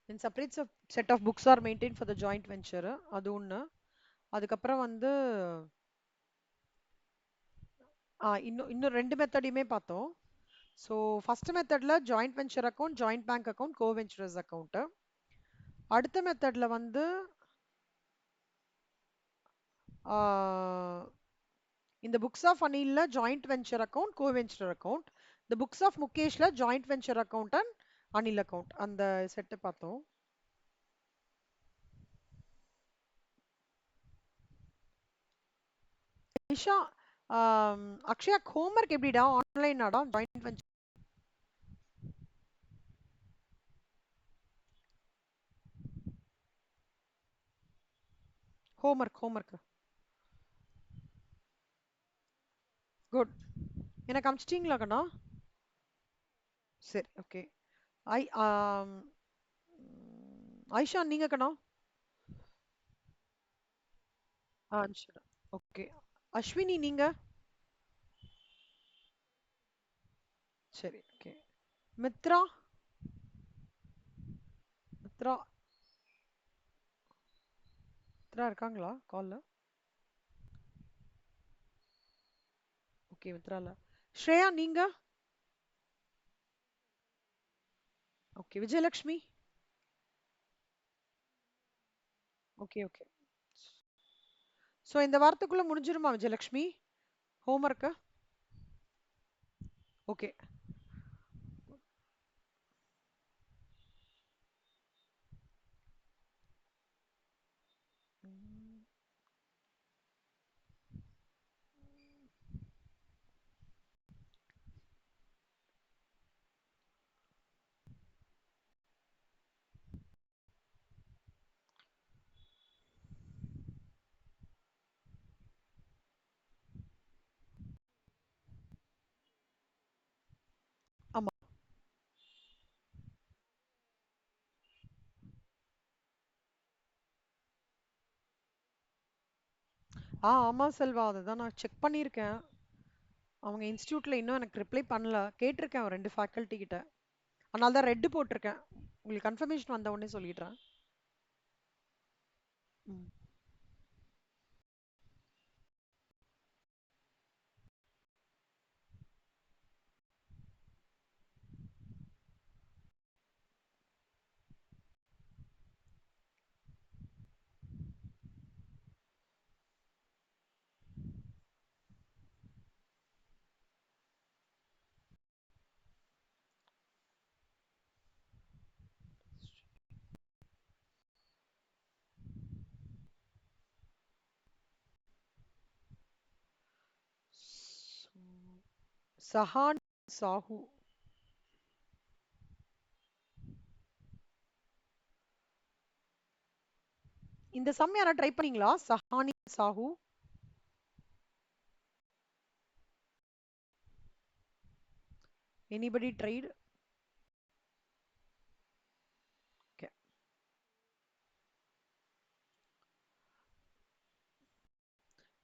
When separate set of books are maintained for the joint venture, அது ஒண்ணு. அதுக்கப்புறம் வந்து இன்னும் ரெண்டு மெத்தடையுமே பார்த்தோம். ஸோ ஃபர்ஸ்ட் மெத்தட்ல joint venture account, joint bank account, co venturers account. அடுத்த மெத்தட்ல வந்து இந்த புக்ஸ் ஆஃப் அனில்ல joint venture account, co venture account. இந்த புக்ஸ் ஆஃப் முகேஷ்ல joint venture account and Anil account, அந்த செட்டு பார்த்தோம். நிஷா, அக்ஷயா ஹோம்ஒர்க் எப்படிடா? ஆன்லைனாடா ஜாயிண்ட் வெஞ்சர் ஹோம்ஒர்க்? குட். எனக்கு அமிச்சிட்டிங்களா கண்ணா? சரி, ஓகே. ஐ ஐஷா நீங்க கண்ணா? சரி, ஓகே. அஸ்வினி நீங்க? சரி, ஓகே. மித்ரா? மித்ரா மித்ரா இருக்காங்களா கால்ல? ஓகே, மித்ரா இல்ல. ஸ்ரேயா நீங்க? Okay. Vijayalakshmi? Okay, okay. So இந்த வாரத்துக்குள்ள முடிஞ்சிருமா விஜயலக்ஷ்மி ஹோம்ஒர்க்கு? ஓகே. ஆமா. ஆமா செல்வா, அதுதான் நான் செக் பண்ணியிருக்கேன். அவங்க இன்ஸ்டியூட்ல இன்னும் எனக்கு ரிப்ளை பண்ணல. கேட்டிருக்கேன் ஒரு 2 ஃபேக்கல்ட்டி கிட்ட. அதனால தான் ரெட் போட்டிருக்கேன். உங்களுக்கு கன்ஃபர்மேஷன் வந்த உடனே சொல்லிடுறேன். ம். சஹான் சாஹூ. இந்த சம் யாரா ட்ரை பண்ணீங்களா? Sahani Sahu. Anybody tried? Okay.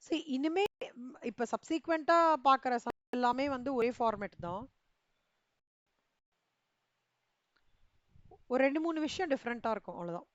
சரி, இனிமே இப்ப சப்சீக்வெண்டா பாக்குற சம் எல்லாமே வந்து ஒரே ஃபார்மேட் தான். ஒரு 2 3 விஷயம் டிஃப்ரெண்டா இருக்கும், அவ்வளவுதான்.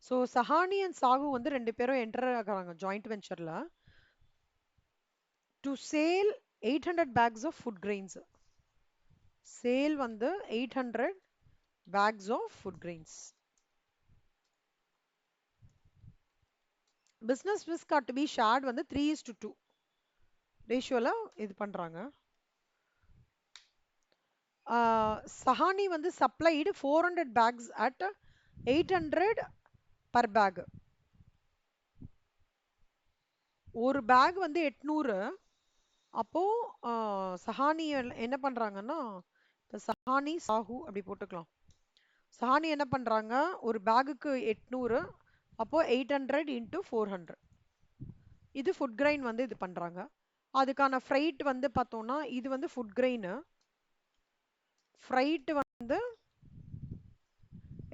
ஸோ சஹானி அண்ட் சாகு வந்து 2 பேரும் என்டர் ஆகுறாங்க ஜாயிண்ட் வெஞ்சர்ல to sale 800 packs of food grains. Sale வந்து 800 packs of food grains. Business risk add to be shared வந்து 3:2 ரேஷியோல இது பண்றாங்க. சஹானி வந்து supplied 400 packs at 800 per pack. ஒரு பேக் வந்து 800. அப்போ சஹானி என்ன பண்றாங்கன்னா, இப்ப சஹானி சாஹு அப்படி போட்டுக்கலாம். சஹானி என்ன பண்றாங்க, ஒரு பேகுக்கு 800, அப்போ 800 இன்டூ 400. இது ஃபுட் கிரைன் வந்து இது பண்றாங்க. அதுக்கான ஃப்ரைட் வந்து பார்த்தோம்னா இது வந்து ஃபுட் கிரைன். ஃப்ரைட் வந்து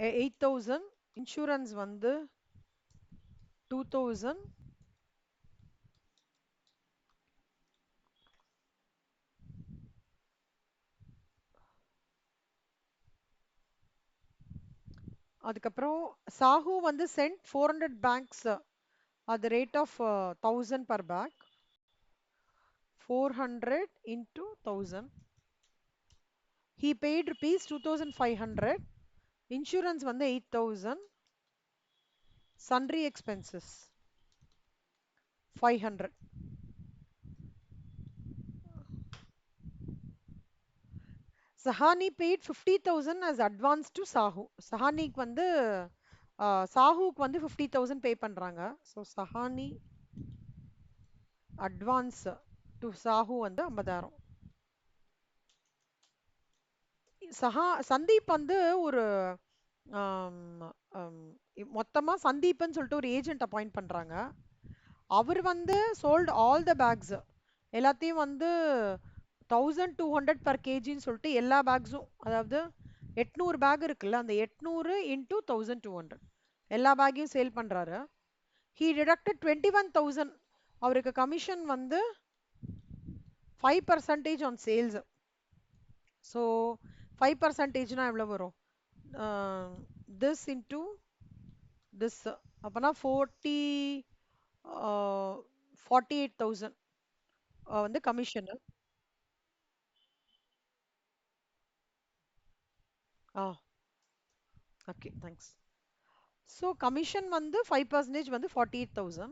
8000, இன்சூரன்ஸ் வந்து 2000, அதுக்கப்புறம் சாஹூ வந்து sent 400 bags at the rate of 1000 per bag. 400 into 1000. He paid rupees 2500. Insurance வந்து 8000. Sundry expenses 500. Sahani paid 50,000 as advance to Sahu. Sahaniக்கு வந்து சாஹுக்கு வந்து 50,000 பே பண்றாங்க. So Sahani advance to Sahu வந்து 50,000. சந்தீப் வந்து ஒரு மொத்தமா சந்தீப்னு சொல்லிட்டு ஒரு ஏஜென்ட் அப்பாயிண்ட் பண்றாங்க. அவர் வந்து சோல்ட் ஆல் த பேக்ஸ் எல்லாத்தையும் வந்து 1200 per kgன்னு சொல்லிட்டு எல்லா பேக்ஸும், அதாவது 800 பேக் இருக்குல்ல, அந்த 800 இன்டூ 1200 எல்லா பேக்கையும் சேல் பண்றாரு. He deducted 21,000. அவருக்கு கமிஷன் வந்து 5% ஆன் சேல்ஸ். ஸோ 5%னா எவ்வளோ வரும்? திஸ் இன்டூ திஸ் அப்பனா 48,000 வந்து commission. Okay thanks. So commission வந்து 5% வந்து 48,000.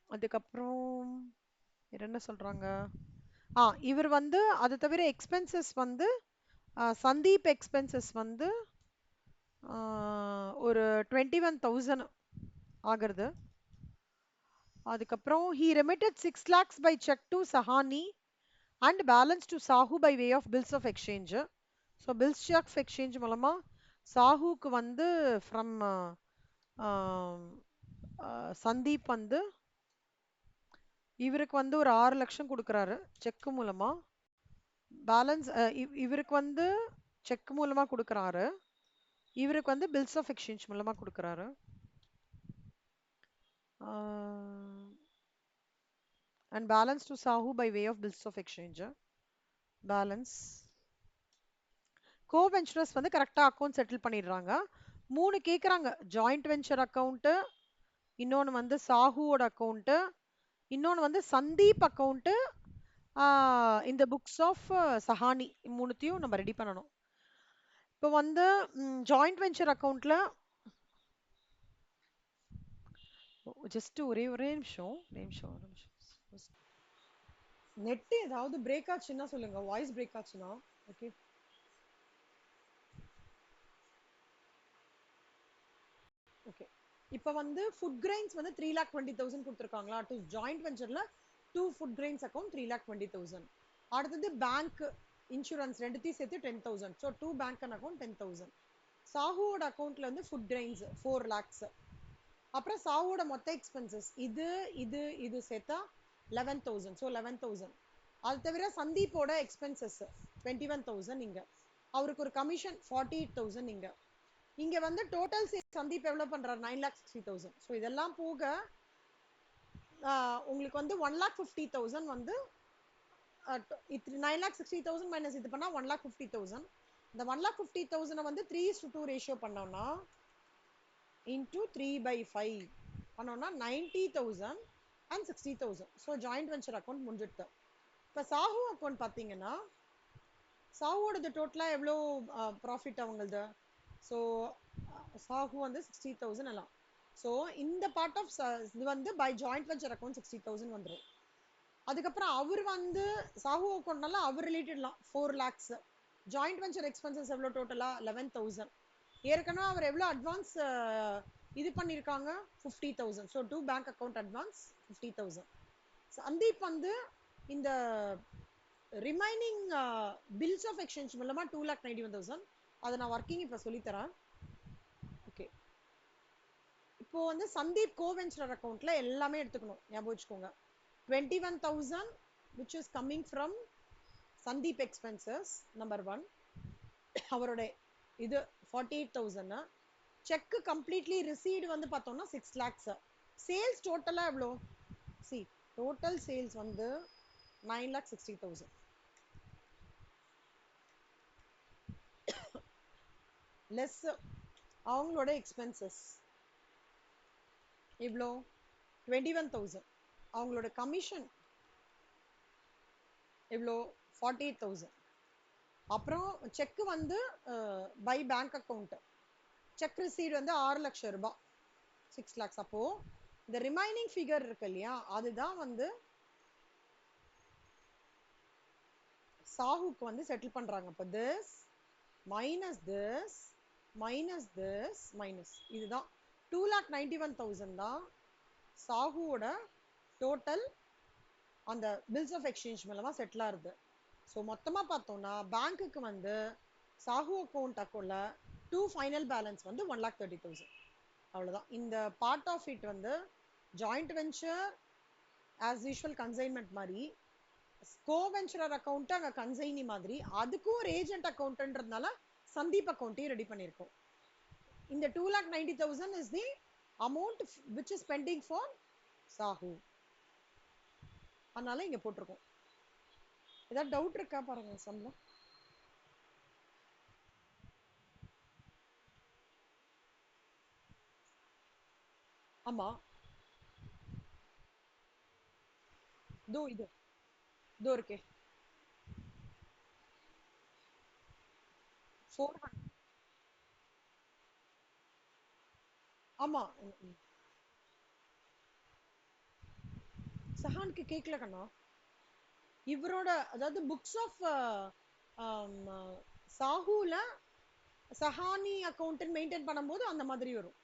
அதுக்கப்புறம் என்ன சொல்றாங்க, இவர் வந்து அது தவிர எக்ஸ்பென்சஸ் வந்து சந்தீப் எக்ஸ்பென்சஸ் வந்து ஒரு 21,000 ஆகிறது. அதுக்கப்புறம் he remitted 6 lakhs by check to Sahani and balance to Sahu by way of bills of exchange. So bills of exchange மூலமா சாஹுக்கு வந்து ஃப்ரம் சந்தீப் வந்து இவருக்கு வந்து ஒரு 6 லட்சம் கொடுக்குறாரு செக் மூலமா. பேலன்ஸ் இவருக்கு வந்து செக் மூலமா கொடுக்குறாரு, இவருக்கு வந்து பில்ஸ் ஆஃப் எக்ஸ்சேஞ்ச் மூலமா கொடுக்குறாரு. And balance to Sahu by way of bills of exchange. Balance co venturers வந்து கரெக்டாக அக்கௌண்ட் செட்டில் பண்ணிடுறாங்க. 3 கேட்குறாங்க, ஜாயிண்ட் வெஞ்சர் அக்கௌண்ட்டு, இன்னொன்று வந்து சாஹுவோட அக்கௌண்ட்டு, இன்னொன்று வந்து சந்தீப் அக்கௌண்ட்டு, இந்த புக்ஸ் ஆஃப் சஹானி, மூணுத்தையும் நம்ம ரெடி பண்ணணும். இப்போ வந்து ஜாயிண்ட் வெஞ்சர் அக்கௌண்ட்ல ஜஸ்ட் ஒரே ஒரே நிமிஷம் நிமிஷம் நெட் ஏதாவது பிரேக் ஆச்சுன்னா சொல்லுங்க, வாய்ஸ் பிரேக் ஆச்சுன்னா. ஓகே ஓகே. இப்போ வந்து ஃபுட் கிரெயின்ஸ் வந்து 3,20,000 கொடுத்துருக்காங்களா டு ஜாயிண்ட் வெஞ்சர்ல. 2 ஃபுட் கிரெயின்ஸ் அக்கௌண்ட் 3,20,000. அடுத்தது பேங்க் இன்சூரன்ஸ் ரெண்டுத்தையும் சேர்த்து 10,000. So 2 bank account 10,000. சாஹுவோட அக்கௌண்ட்ல வந்து ஃபுட் கிரெயின்ஸ் 4 lakhs. அப்புறம் சாஹுவோட மொத்த எக்ஸ்பென்சஸ் இது இது இது சேர்த்தா 11,000. ஸோ 11,000. அது தவிர சந்தீப்போட எக்ஸ்பென்சஸ் 21,000 இங்க. அவருக்கு ஒரு கமிஷன் 48,000 இங்க. இங்க வந்து டோட்டல் சந்தீப் எவ்வளவு பண்றாரு? 9,60,000. ஸோ இதெல்லாம் போக உங்களுக்கு வந்து 1,50,000 வந்து 9,60,000 மைனஸ் இது பண்ணா 1,50,000. இந்த 1,50,000 வந்து 3:2 ரேஷியோ பண்ணோம்னா இன்டூ 3/5 பண்ணோம்னா 90,000 and 60,000. So joint venture account முடிஞ்சிடுது. இப்போ சாஹு அக்கௌண்ட் பார்த்தீங்கன்னா சாஹுவோடது டோட்டலாக எவ்வளோ ப்ராஃபிட் அவங்களது? ஸோ சாஹு வந்து 60,000 எல்லாம். ஸோ இந்த பார்ட் ஆஃப் இது வந்து பை ஜாயிண்ட் வெஞ்சர் அக்கௌண்ட் 60,000 வந்துடும். அதுக்கப்புறம் அவர் வந்து சாஹு அக்கௌண்ட்னால அவர் ரிலேட்டட்லாம் 4 lakhs. ஜாயிண்ட் வெஞ்சர் எக்ஸ்பென்சஸ் எவ்வளோ டோட்டலா? 11,000. ஏற்கனவே அவர் எவ்வளோ அட்வான்ஸ் இது பண்ணியிருக்காங்க? 50,000. So 2 bank account advance 50,000. Sandeep வந்து இந்த ரிமைனிங் பில்ஸ் ஆஃப் எக்ஸ்சேஞ்ச் மூலமா 2,91,000 அதை நான் ஒர்க்கிங் இப்போ சொல்லித்தரேன். ஓகே, இப்போ வந்து சந்தீப் கோவென்ச்சர் அக்கௌண்ட்ல எல்லாமே எடுத்துக்கணும், ஞாபகம் வச்சுக்கோங்க. 21,000 which is coming from Sandeep expenses number 1. அவரோட இது 48,000. செக் கம்ப்ளீட்லி ரிசீவ்டு வந்து பார்த்தோம்னா 6 lakhs. சேல்ஸ் டோட்டலா எவ்வளோ? சி, டோட்டல் சேல்ஸ் வந்து 9,60,000 லெஸ் அவங்களோட எக்ஸ்பென்சஸ் இவ்வளோ 21,000. அவங்களோட கமிஷன் எவ்வளோ 48,000. அப்புறம் செக் வந்து by bank account cheque received வந்து 6 லட்சம் ரூபாய் 6 lakhs. அப்போ இந்த ரிமைனிங் ஃபிகர் இருக்கு இல்லையா, அதுதான் வந்து சாஹுக்கு வந்து செட்டில் பண்றாங்க. அப்போ this minus this minus this minus இதுதான் 2,91,000 தான் சாஹுவோட டோட்டல் அந்த பில்ஸ் ஆஃப் எக்ஸ்சேஞ்ச் மூலமா செட்டில் ஆகுது. ஸோ மொத்தமா பார்த்தோம்னா பேங்க்குக்கு வந்து சாஹு அக்கௌண்ட்ல ஃபைனல் பேலன்ஸ் வந்து 1,30,000. அவ்வளோதான். இந்த பார்ட் ஆஃப் இட் வந்து joint venture as usual consignment மாதிரி, கோவென்ச்சரர் அக்கௌண்ட் அங்கே கன்சைனி மாதிரி, அதுக்கும் ஒரு ஏஜென்ட் அக்கௌண்ட்ன்றதுனால சந்தீப் அக்கௌண்ட்டையும் ரெடி பண்ணியிருக்கோம். இந்த 2,90,000 is the amount which is pending for Sahu. அதனால இங்க போட்டிருக்கோம். ஏதாவது டவுட் இருக்கா பாருங்க சம்பளம். ஆமா, இதோ இது இதோ இருக்கே 400. ஆமா, சஹானுக்கு கேட்கல கண்ணா. இவரோட அதாவது புக்ஸ் ஆஃப் சாஹூல சஹானி அக்கௌண்ட் மெயின்டைன் பண்ணும்போது அந்த மாதிரி வரும்.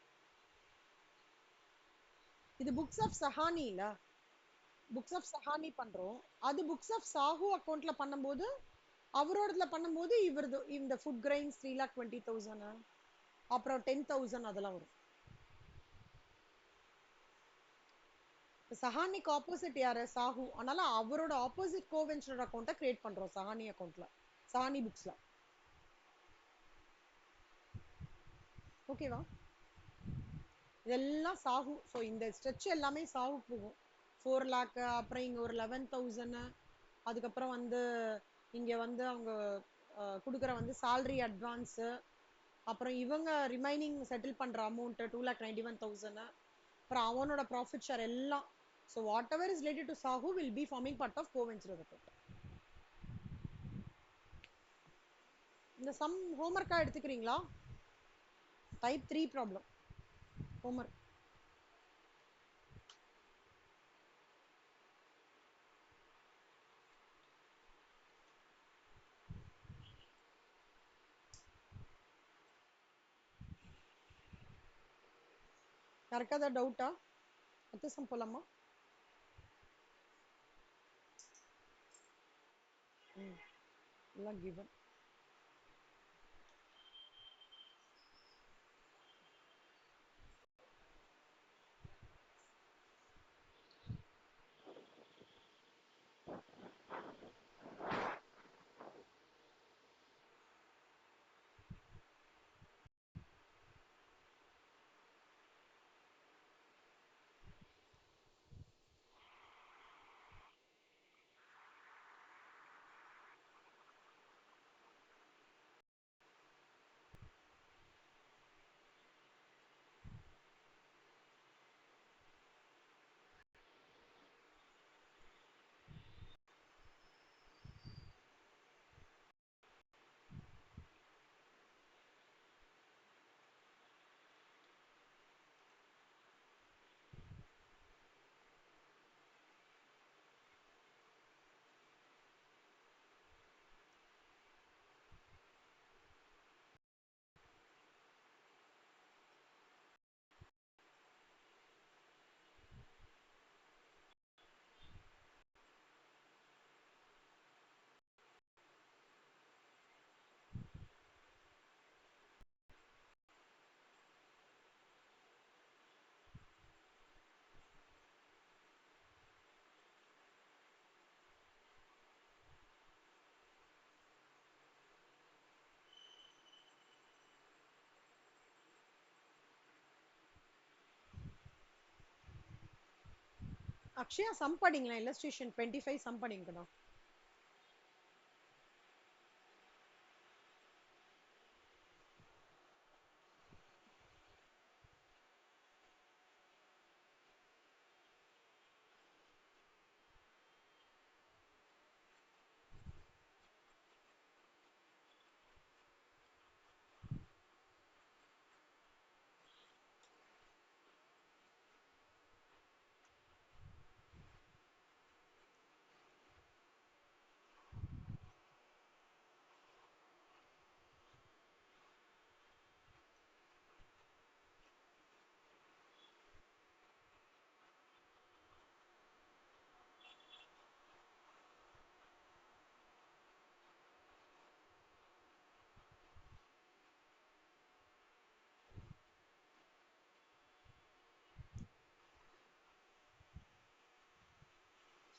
இது புக்ஸ் ஆஃப் சஹானி இல்ல, புக்ஸ் ஆஃப் சஹானி பண்றோம். அது புக்ஸ் ஆஃப் சாஹூ அக்கௌண்ட்ல பண்ணும்போது அவரோடதுல பண்ணும்போது இவரது இந்த ஃபுட் கிரைன்ஸ் 3,20,000 அப்புறம் 10,000 அதெல்லாம் வரும். சஹானிக்கு ஆப்போசிட் யாரு? சாஹூ. அதனால அவரோட ஆப்போசிட் கோவென்ச்சர் அக்கௌண்ட்டை கிரியேட் பண்றோம் சஹானி அக்கௌண்ட்ல, சஹானி புக்ஸ்ல. ஓகேவா? இதெல்லாம் சாஹூ. ஸோ இந்த ஸ்ட்ரெச் எல்லாமே சாஹூ போகும். 4 lakh, அப்புறம் இங்க ஒரு 11,000, அதுக்கப்புறம் வந்து இங்க வந்து அவங்க கொடுக்குற வந்து salary advance, அப்புறம் இவங்க ரிமைனிங் செட்டில் பண்ற அமௌண்ட் 2,91,000, அப்புறம் அவனோட ப்ராஃபிட் ஷேர் எல்லாம். So whatever is related to Sahu will be forming part of coventure account. இந்த சம் ஹோம்ஒர்க்கா எடுத்துக்கிறீங்களா? Type 3 problem homework. யாருக்கா ஏதாவது டவுட்டா? அடுத்த சம் போலாமா? எல்லாம் கிவன். அக்ஷயா சம் படிங்களா, இல்லஸ்ட்ரேஷன் 25 சம் பண்ணிங்கண்ணா.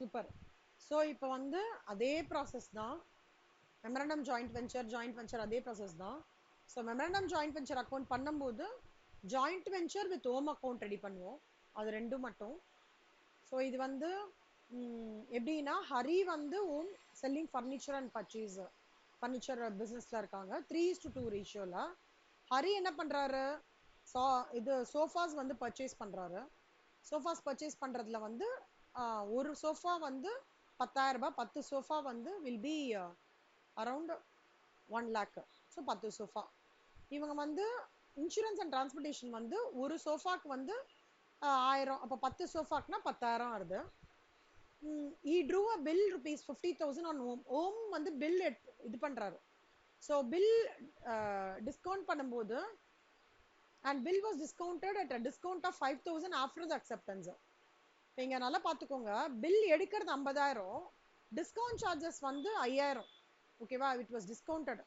சூப்பர். ஸோ இப்போ வந்து அதே ப்ராசஸ் தான், மெமரண்டம் ஜாயிண்ட் வெஞ்சர் அதே ப்ராசஸ் தான். So memorandum joint venture account பண்ணும்போது joint venture with Om account ready பண்ணுவோம், அது ரெண்டும் மட்டும். ஸோ இது வந்து எப்படின்னா, ஹரி வந்து own selling furniture and purchase, furniture பிஸ்னஸில் இருக்காங்க. 3:2 ரேஷியோவில் ஹரி என்ன பண்ணுறாரு, இது சோஃபாஸ் வந்து பர்ச்சேஸ் பண்ணுறாரு. சோஃபாஸ் பர்ச்சேஸ் பண்ணுறதுல வந்து ஒரு சோஃபா வந்து 10,000 ரூபாய், 10 சோஃபா வந்து will be around 1 lakh. So 10 sofa. இவங்க வந்து இன்சூரன்ஸ் அண்ட் டிரான்ஸ்போர்ட்டேஷன் வந்து ஒரு சோஃபாக்கு வந்து 1000, அப்போ 10 சோஃபாக்குனா 10,000 வருது. he drew a bill rupees 50,000 on ஓம் வந்து பில் இது பண்றாரு. ஸோ பில் டிஸ்கவுண்ட் பண்ணும்போது, and bill was discounted at a discount of 5,000 after the acceptance. இங்க நல்லா பார்த்துக்கோங்க, பில் எடுக்கிறது 50,000, டிஸ்கவுண்ட் சார்ஜஸ் வந்து 5,000. ஓகேவா, இட் வாஸ் டிஸ்கவுண்டட்.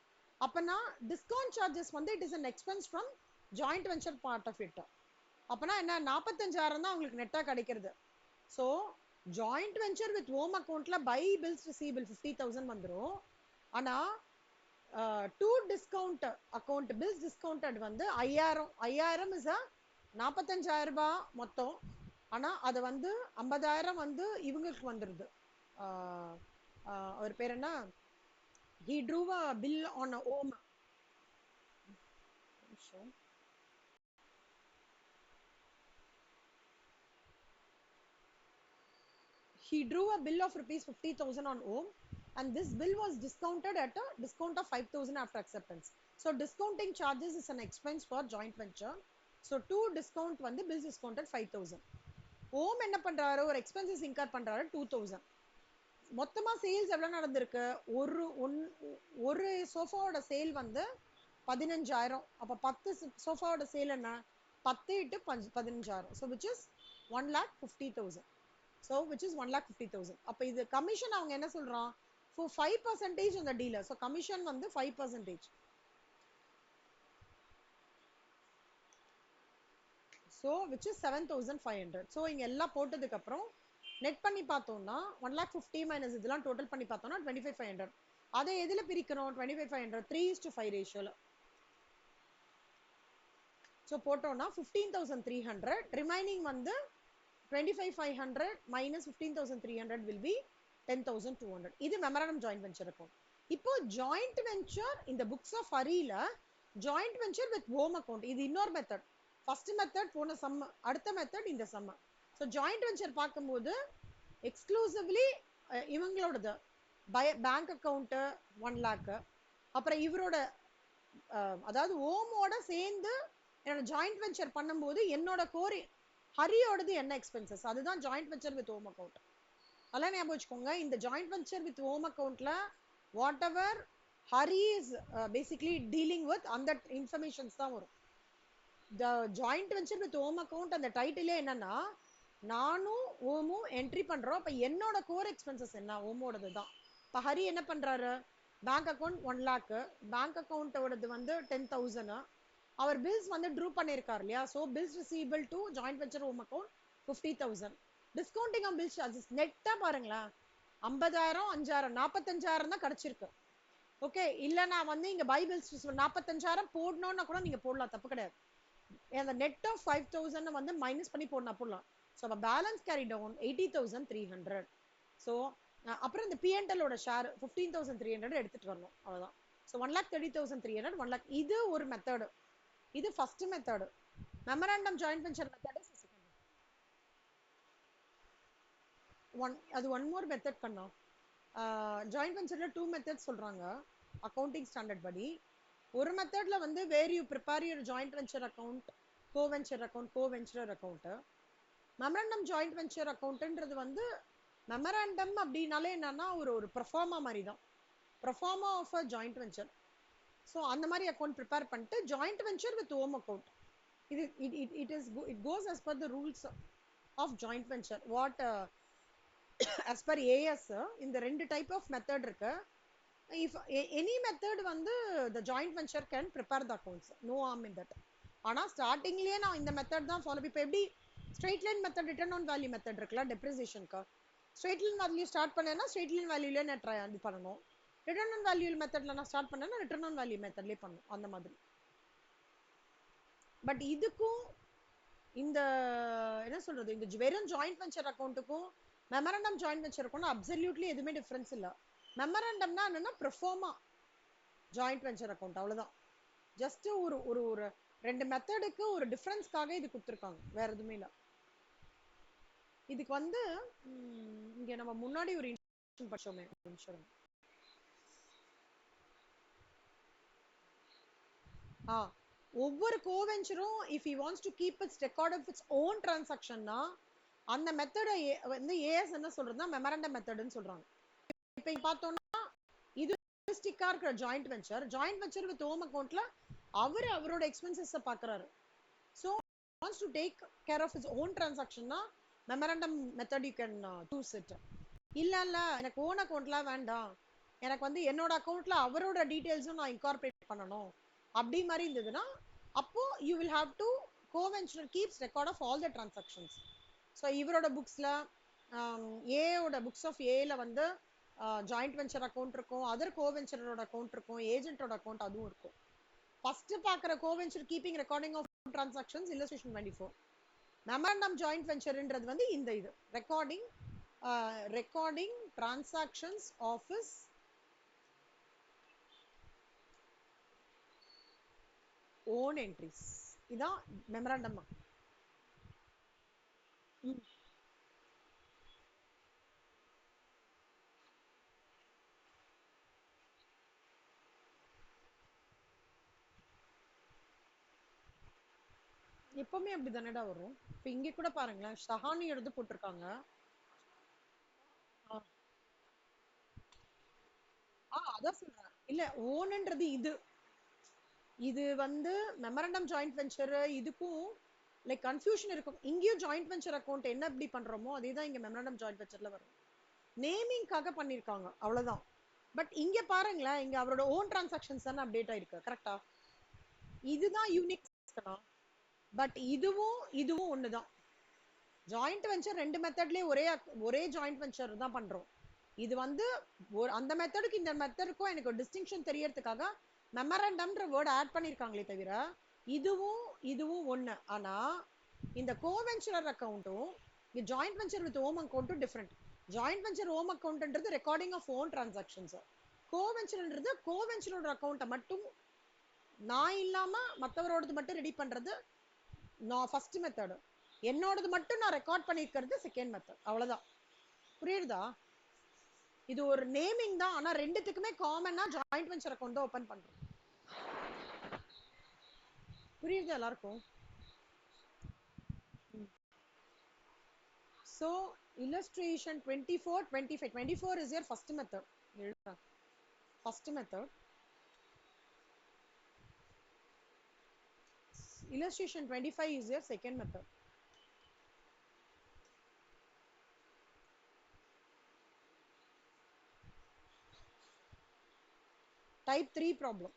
அப்பனா டிஸ்கவுண்ட் சார்ஜஸ் வந்து it is an expense from joint venture part of it. அப்பனா என்ன, 45,000 தான் உங்களுக்கு நெட்டா கிடைக்கிறது. ஸோ ஜாயிண்ட் வெஞ்சர் வித் ஓம் அக்கௌண்ட்ல பை பில்ஸ் ரிசீவபிள் 50,000 வந்துடும். ஆனா to discount account bills discounted வந்து 5,000. 5,000 இஸ் 45,000 ரூபாய் மொத்தம். ஆனா அது வந்து 50,000 வந்து இவங்களுக்கு வந்துருது. அவர் பேர் என்ன, he drew a bill on OM. He drew a bill of rupees 50,000 on OM, and this bill was discounted at a discount of 5,000 after acceptance. So discounting charges is an expense for joint venture. So two discount வந்து bills discounted 5,000. OM என்ன பண்றாரு, ஒரு expenses incur பண்றாரு 2,000. மொத்தமா sales எவ்வளவு நடந்திருக்கு, ஒரு சோஃபாவோட sale வந்து 15,000. அப்ப 10 சோஃபாவோட சேல் என்ன, 10 × 15,000. So which is 1,50,000. So which is 1,50,000. அப்ப இது கமிஷன் அவங்க என்ன சொல்றான், for 5% on the dealer. So commission வந்து 5%. So which is 7,500. So இங்க எல்லாம் போட்டதுக்கு அப்புறம் நெட் பண்ணி பார்த்தோம்னா 1,50,000 மைனஸ் இதெல்லாம் டோட்டல் பண்ணி பார்த்தோம்னா 25,500. அதை எதுல பிரிக்கணும், 25,500 3:5 ரேஷியோல. ஸோ போட்டோம்னா 15,300. ரிமைனிங் வந்து 25,500 minus 15,300 will be 10,200. இது மெமரண்டம் ஜாயிண்ட் வெஞ்சர் அக்கௌண்ட். இப்போ ஜாயிண்ட் வெஞ்சர் இந்த புக்ஸ் ஆஃப் ஹரியில joint venture with Om account, இது இன்னொரு மெத்தட். ஃபர்ஸ்ட் மெத்தட் போன சம், அடுத்த மெத்தட் இந்த சம். ஸோ ஜாயிண்ட் வெஞ்சர் பார்க்கும்போது எக்ஸ்க்ளூசிவ்லி இவங்களோடது பேங்க் அக்கௌண்ட் 1 lakh, அப்புறம் இவரோட அதாவது ஓமோட சேர்ந்து என்னோட ஜாயிண்ட் வெஞ்சர் பண்ணும்போது என்னோட கோரி ஹரியோடது என்ன எக்ஸ்பென்சஸ், அதுதான் joint venture with Om account. அதெல்லாம் ஞாபகம் வச்சுக்கோங்க. இந்த ஜாயிண்ட் வெஞ்சர் வித் ஓம் அக்கௌண்ட்ல whatever Hari is basically dealing with அந்த இன்ஃபர்மேஷன்ஸ் தான் வரும். The joint venture with Om account அந்த டைட்டிலே என்னன்னா, நானும் ஓமும் என்ட்ரி பண்றோம். அப்ப என்னோட கோர் எக்ஸ்பென்சஸ் என்ன, ஓமோடது தான். இப்ப ஹரி என்ன பண்றாரு, பேங்க் அக்கௌண்ட் 1 lakh, பேங்க் அக்கௌண்டோடது வந்து 10,000. அவர் பில்ஸ் வந்து ட்ரூ பண்ணிருக்காரு இல்லையா. So bills receivable to joint venture own account 50,000. Discounting on bills charges நெட்டா பாருங்களேன், 50,000 5,000 45,000 தான் கிடைச்சிருக்கு. ஓகே, இல்ல நான் வந்து இங்க பை பில்ஸ் 45,000 போடணும்னா கூட நீங்க போடலாம், தப்பு கிடையாது. அந்த நெட் ஆஃப் 5,000 வந்து மைனஸ் பண்ணி போடலாம். So balance carry down 80,300. So அப்புறம் இந்த பிஎன்எலோட ஷேர் 15,300 எடுத்துட்டு வரணும், அவ்வளவுதான். So 1,30,300, 1 lakh. இது ஒரு மெத்தடு. இது first method. Memorandum joint venture method அது ஒன் மோர் மெத்தட் கண்ணா. ஜாயிண்ட் வெஞ்சர்ல 2 மெத்தட் சொல்றாங்க அக்கௌண்டிங் ஸ்டாண்டர்ட் படி. ஒரு மெத்தட்ல வந்து where you prepare your joint venture account, coventure account, coventurer account. Memorandum joint venture அக்கௌண்ட்ன்றது வந்து மெமராண்டம் அப்படின்னாலே என்னன்னா ஒரு ஒரு ப்ரொஃபார்மா மாதிரி தான். Proforma of a joint venture. So அந்த மாதிரி அக்கௌண்ட் ப்ரிப்பேர் பண்ணிட்டு joint venture with Om account. இது it goes as per the rules of joint venture. What as per AS இந்த ரெண்டு டைப் ஆஃப் மெத்தட் இருக்கு. if any method வந்து the joint venture can prepare the accounts, no harm in that. ஆனா ஸ்டார்டிங்லயே நான் இந்த method தான் follow. இப்போ எப்படி straight line method, return on value method இருக்குல்ல டெப்ரிசியேஷனுக்கு, ஸ்ட்ரெயிட் லைன் வேல்யூ ஸ்டார்ட் பண்ணேன்னா ஸ்ட்ரெயிட் லைன் வேல்யூல நான் ட்ரை இது பண்ணணும். ரிட்டர்ன் ஆன் வேல்யூ மெத்தட்ல நான் ஸ்டார்ட் பண்ணேன்னா ரிட்டர்ன் ஆன் வேல்யூ மெத்தட்லயே பண்ணணும், அந்த மாதிரி. பட் இதுக்கும் இந்த என்ன சொல்றது, இந்த வெறும் ஜாயிண்ட் வெஞ்சர் அக்கௌண்ட்டுக்கும் memorandum joint venture account absolutely எதுவுமே டிஃபரன்ஸ் இல்ல. மெமரண்டம்னா என்னன்னா ப்ரொஃபார்மா ஜாயிண்ட் வெஞ்சர் அக்கௌண்ட், அவ்வளவுதான். ஜஸ்ட் ஒரு ஒரு ஒரு ரெண்டு மெத்தடுக்கு ஒரு டிஃபரன்ஸ்க்காக இது கொடுத்துருக்காங்க, வேற எதுவுமே இல்ல. இதுக்கு வந்து இங்க நம்ம முன்னாடி ஒரு இன்ஸ்ட்ரக்ஷன் படிச்சோமே, ஒவ்வொரு கோவெஞ்சரும் if he wants to keep its record of its own டிரான்சாக்ஷன்னா அந்த மெத்தட வந்து ஏஎஸ் என்ன சொல்றதுன்னா மெமரண்டம் மெத்தட்னு சொல்றாங்க. இப்போ பார்த்தோம்னா இது ஸ்டிக்கா இருக்கிற joint venture, joint venture with ஓம் அக்கௌண்ட்ல அவரோட எக்ஸ்பென்சஸ் பாக்குறாரு. So wants to take care of its own டிரான்சாக்ஷன்னா memorandum method you can choose it. இல்ல இல்ல எனக்கு ஓன் அக்கௌண்ட்லாம் வேண்டாம், எனக்கு வந்து என்னோட அக்கௌண்ட்ல அவரோட டீடைல்ஸும் நான் இன்கார்பரேட் பண்ணணும் அப்படி மாதிரி இருந்ததுன்னா அப்போ you will have to coventurer keeps record of all the transactions. So இவரோட புக்ஸ்ல ஏயோட புக்ஸ் ஆஃப் ஏல வந்து ஜாயிண்ட் வெஞ்சர் அக்கௌண்ட் இருக்கும், அதர் கோவெஞ்சரோட அக்கௌண்ட் இருக்கும், ஏஜென்ட்டோட அக்கௌண்ட் அதுவும் இருக்கும். ஃபர்ஸ்ட் பாக்குற coventurer keeping recording of transactions illustration 24. Memorandum joint வெஞ்சர்ன்றது வந்து இந்த இது recording transactions of his own entries. இதான் மெமரண்டம். எப்பவுமே அப்படி தானடா வரும். இப்ப இங்க கூட பாருங்களேன், ஷஹானி எடுத்து போட்டிருக்காங்க. அதான் சொல்றேன். இல்ல ஓன்ன்றது இது இது வந்து மெமரண்டம் ஜாயிண்ட் வெஞ்சர், இதுக்கும் லைக் கன்ஃபியூஷன் இருக்கும். இங்கேயும் ஜாயிண்ட் வெஞ்சர் அக்கௌண்ட் என்ன எப்படி பண்றோமோ அதே தான் இங்க மெமரண்டம் ஜாயிண்ட் வெஞ்சர்ல வரும். நேமிங்காக பண்ணிருக்காங்க, அவ்வளவுதான். பட் இங்க பாருங்களேன், இங்க அவரோட ஓன் டிரான்சாக்ஷன்ஸ் தானே அப்டேட் ஆயிருக்கு, கரெக்டா? இதுதான் யூனிக். பட் இதுவும் ஒண்ணுதான். ஜாயிண்ட் வெஞ்சர் ரெண்டு மெத்தட்லயே ஒரே ஜாயிண்ட் வெஞ்சர் தான் பண்றோம். இது வந்து அந்த மெத்தடுக்கு இந்த மெத்தடுக்கும் எனக்கு ஒரு டிஸ்டிங்ஷன் தெரியறதுக்காக மெமரண்டம்ன்ற வேர்ட் ஆட் பண்ணிருக்காங்களே தவிர இதுவும் ஒண்ணு. ஆனா இந்த கோவென்ச்சரர் அக்கௌண்ட்டும் ஜாயிண்ட் வெஞ்சர் வித் ஓம் அக்கௌண்ட்டும் டிஃபரெண்ட். ஜாயிண்ட் வெஞ்சர் ஓம் அக்கௌண்ட்ன்றது ரெக்கார்டிங் ஆஃப் ஓன் டிரான்சாக்ஷன்ஸ். கோவென்ச்சர்ன்றது கோவென்ச்சரோட அக்கௌண்ட்டை மட்டும் நான் இல்லாம மத்தவரோடது மட்டும் ரெடி பண்றது நான் ஃபர்ஸ்ட் மெத்தட். என்னோடது மட்டும் நான் ரெக்கார்ட் பண்ணிருக்கிறது செகண்ட் மெத்தட், அவ்வளவுதான். புரியுதா? இது ஒரு நேமிங் தான். ஆனா ரெண்டுத்துக்குமே காமனா ஜாயிண்ட் வெஞ்சர் அக்கௌண்ட் ஓபன் பண்றோம். புரியுது எல்லாருக்கும்? So illustration 24, 25. 24 is your first method. First method. Illustration 25 is your second method. Type 3 problem.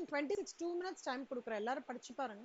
Evening 26 2 minutes time கொடுக்குறேன், எல்லாரும் படிச்சு பாருங்க.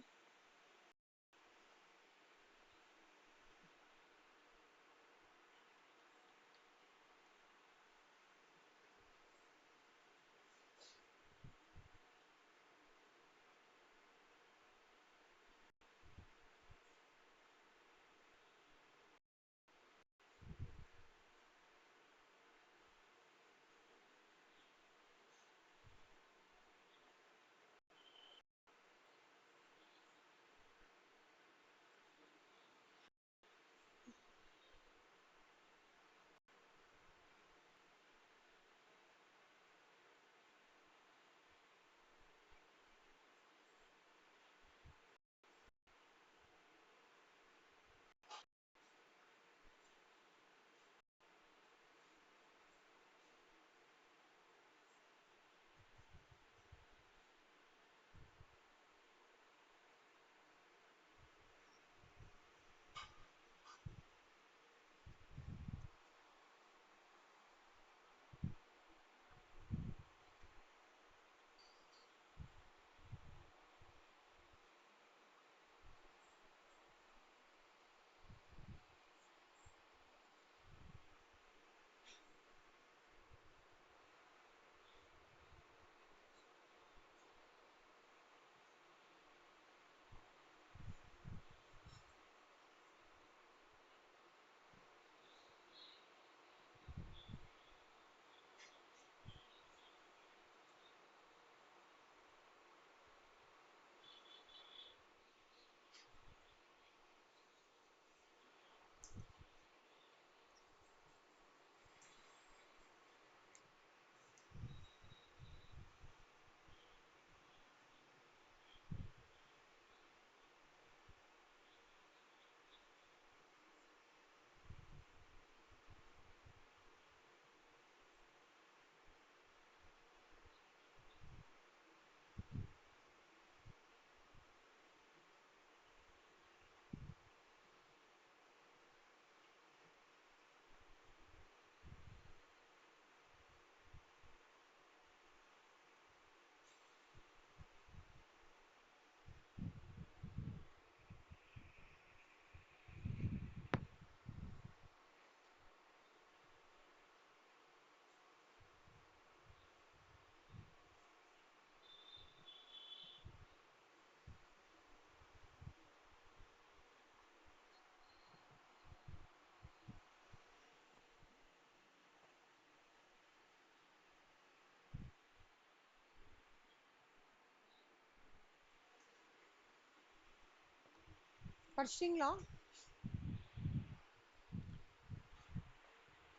படிச்சிட்டீங்களா?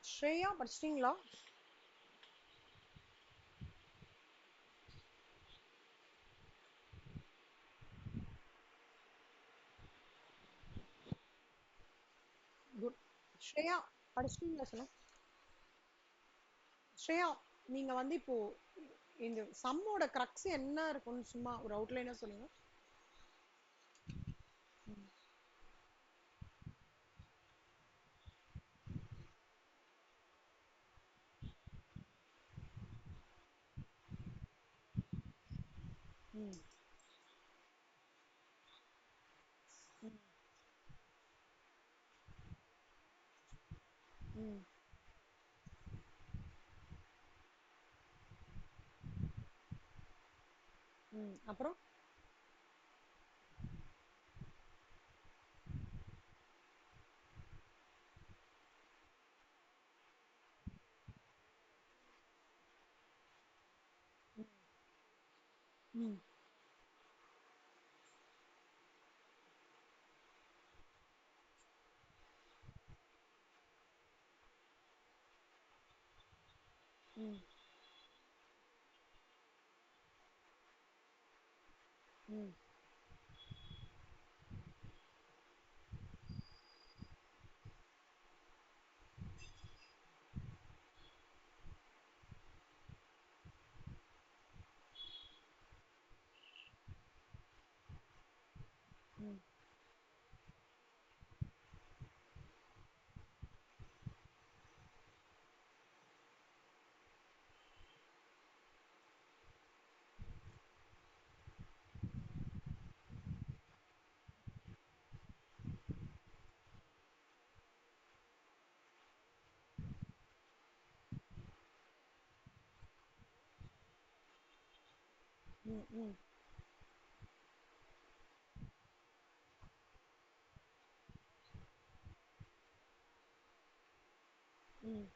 ஸ்ரேயா படிச்சிட்டீங்களா? குட். ஸ்ரேயா படிச்சிட்டீங்களா சொல்லுங்க. ஸ்ரேயா, நீங்க வந்து இப்போ இந்த சம்மோட கிரக்ஸ் என்ன இருக்கும்னு சும்மா ஒரு அவுட்லைனா சொல்லுங்க. ம், ம், ம், ம். அப்புறம் ம், ம், ம், ம், ம், ம், ம்.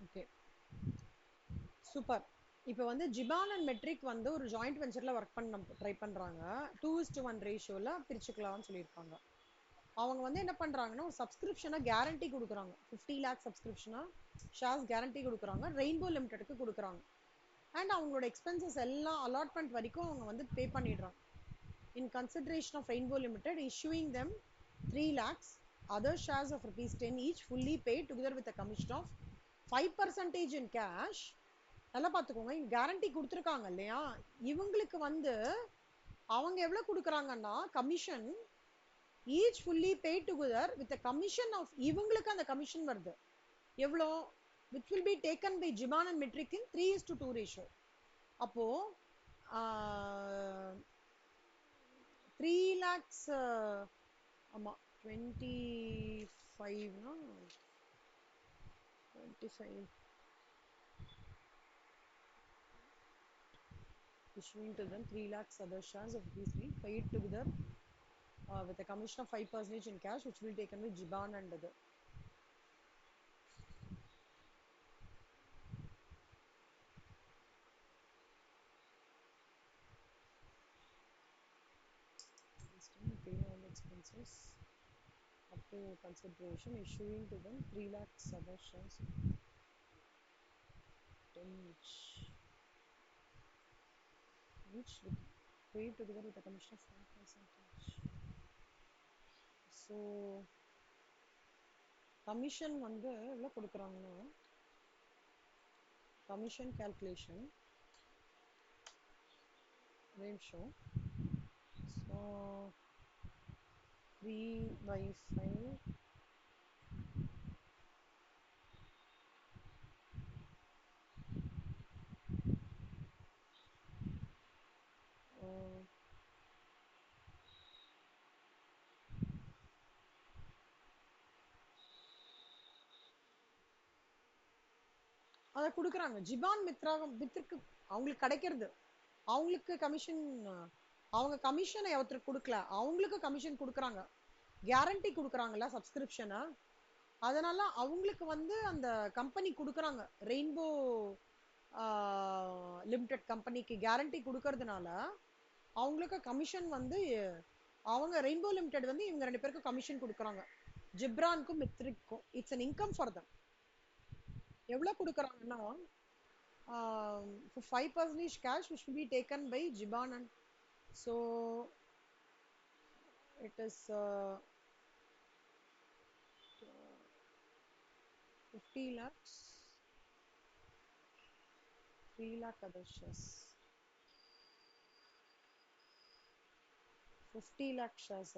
Okay, super. இப்ப வந்து ஜிபான் அண்ட் மெட்ரிக் வந்து ஒரு ஜாயிண்ட் வெஞ்சர்ல ஒர்க் பண்ண ட்ரை பண்றாங்க. 2:1 ரேஷியோல பிரிச்சுக்கலாம்னு சொல்லியிருக்காங்க. அவங்க வந்து என்ன பண்றாங்கன்னா ஒரு சப்ஸ்கிரிப்ஷனை கேரண்டி கொடுக்குறாங்க. 50 லேக் சப்ஸ்கிரிப்ஷனா ஷேர்ஸ் கேரண்டி கொடுக்குறாங்க, ரெயின்போ லிமிடெடுக்கு கொடுக்குறாங்க. அண்ட் அவங்களோட எக்ஸ்பென்சஸ் எல்லாம் அலாட்மெண்ட் வரைக்கும் அவங்க வந்து பே பண்ணிடுறாங்க. In consideration of Rainbow Limited issuing them 3 lakhs other shares of rupees 10 each fully paid together with a commission of 5% in cash. நல்லா பார்த்துக்கோங்க, இங்க கேரண்டி கொடுத்துருக்காங்க இல்லையா, இவங்களுக்கு வந்து அவங்க எவ்வளவு கொடுக்குறாங்கன்னா commission each fully paid together with a commission of, இவங்களுக்கு அந்த கமிஷன் வருது எவ்வளோ, which will be taken by Jiban and Metric in 3:2 ratio. அப்போ 3 lakhs, ஆமா 25னா 25 issuing to them 3 lakhs other shares of these three paid together with a commission of 5% in cash which will be taken with Jiban and other. Pay all expenses up to consideration issuing to them 3 lakhs other shares 10 each with paid together with a commission of 5%. So commission வந்து எவ்வளோ கொடுக்குறாங்கன்னா, commission calculation ratio, so 3/5 அதை கொடுக்குறாங்க. ஜிபான் மித்ரா மித்திற்கு அவங்களுக்கு கிடைக்கிறது, அவங்களுக்கு commission, அவங்க கமிஷனை ஒருத்தருக்கு கொடுக்கல, அவங்களுக்கு கமிஷன் கொடுக்குறாங்க, கேரண்டி கொடுக்குறாங்கல்ல சப்ஸ்கிரிப்ஷனை, அதனால அவங்களுக்கு வந்து அந்த கம்பெனி கொடுக்குறாங்க, ரெயின்போ லிமிடெட் கம்பெனிக்கு கேரண்டி கொடுக்கறதுனால அவங்களுக்கு கமிஷன் வந்து, அவங்க ரெயின்போ லிமிடெட் வந்து இவங்க ரெண்டு பேருக்கும் கமிஷன் கொடுக்குறாங்க, ஜிப்ரானுக்கும் மித்ரிக்கும். It's an income for them. எவ்வளவு கொடுக்குறாங்கன்னா 5% cash which will be taken by Jiban, and so it is 50 lakhs, 3 lakh other shares, 50 lakh shares.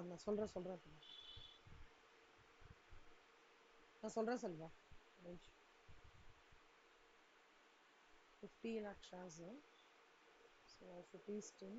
நான் சொல்றேன் Selva. 50 lakh shares, so rupees 10.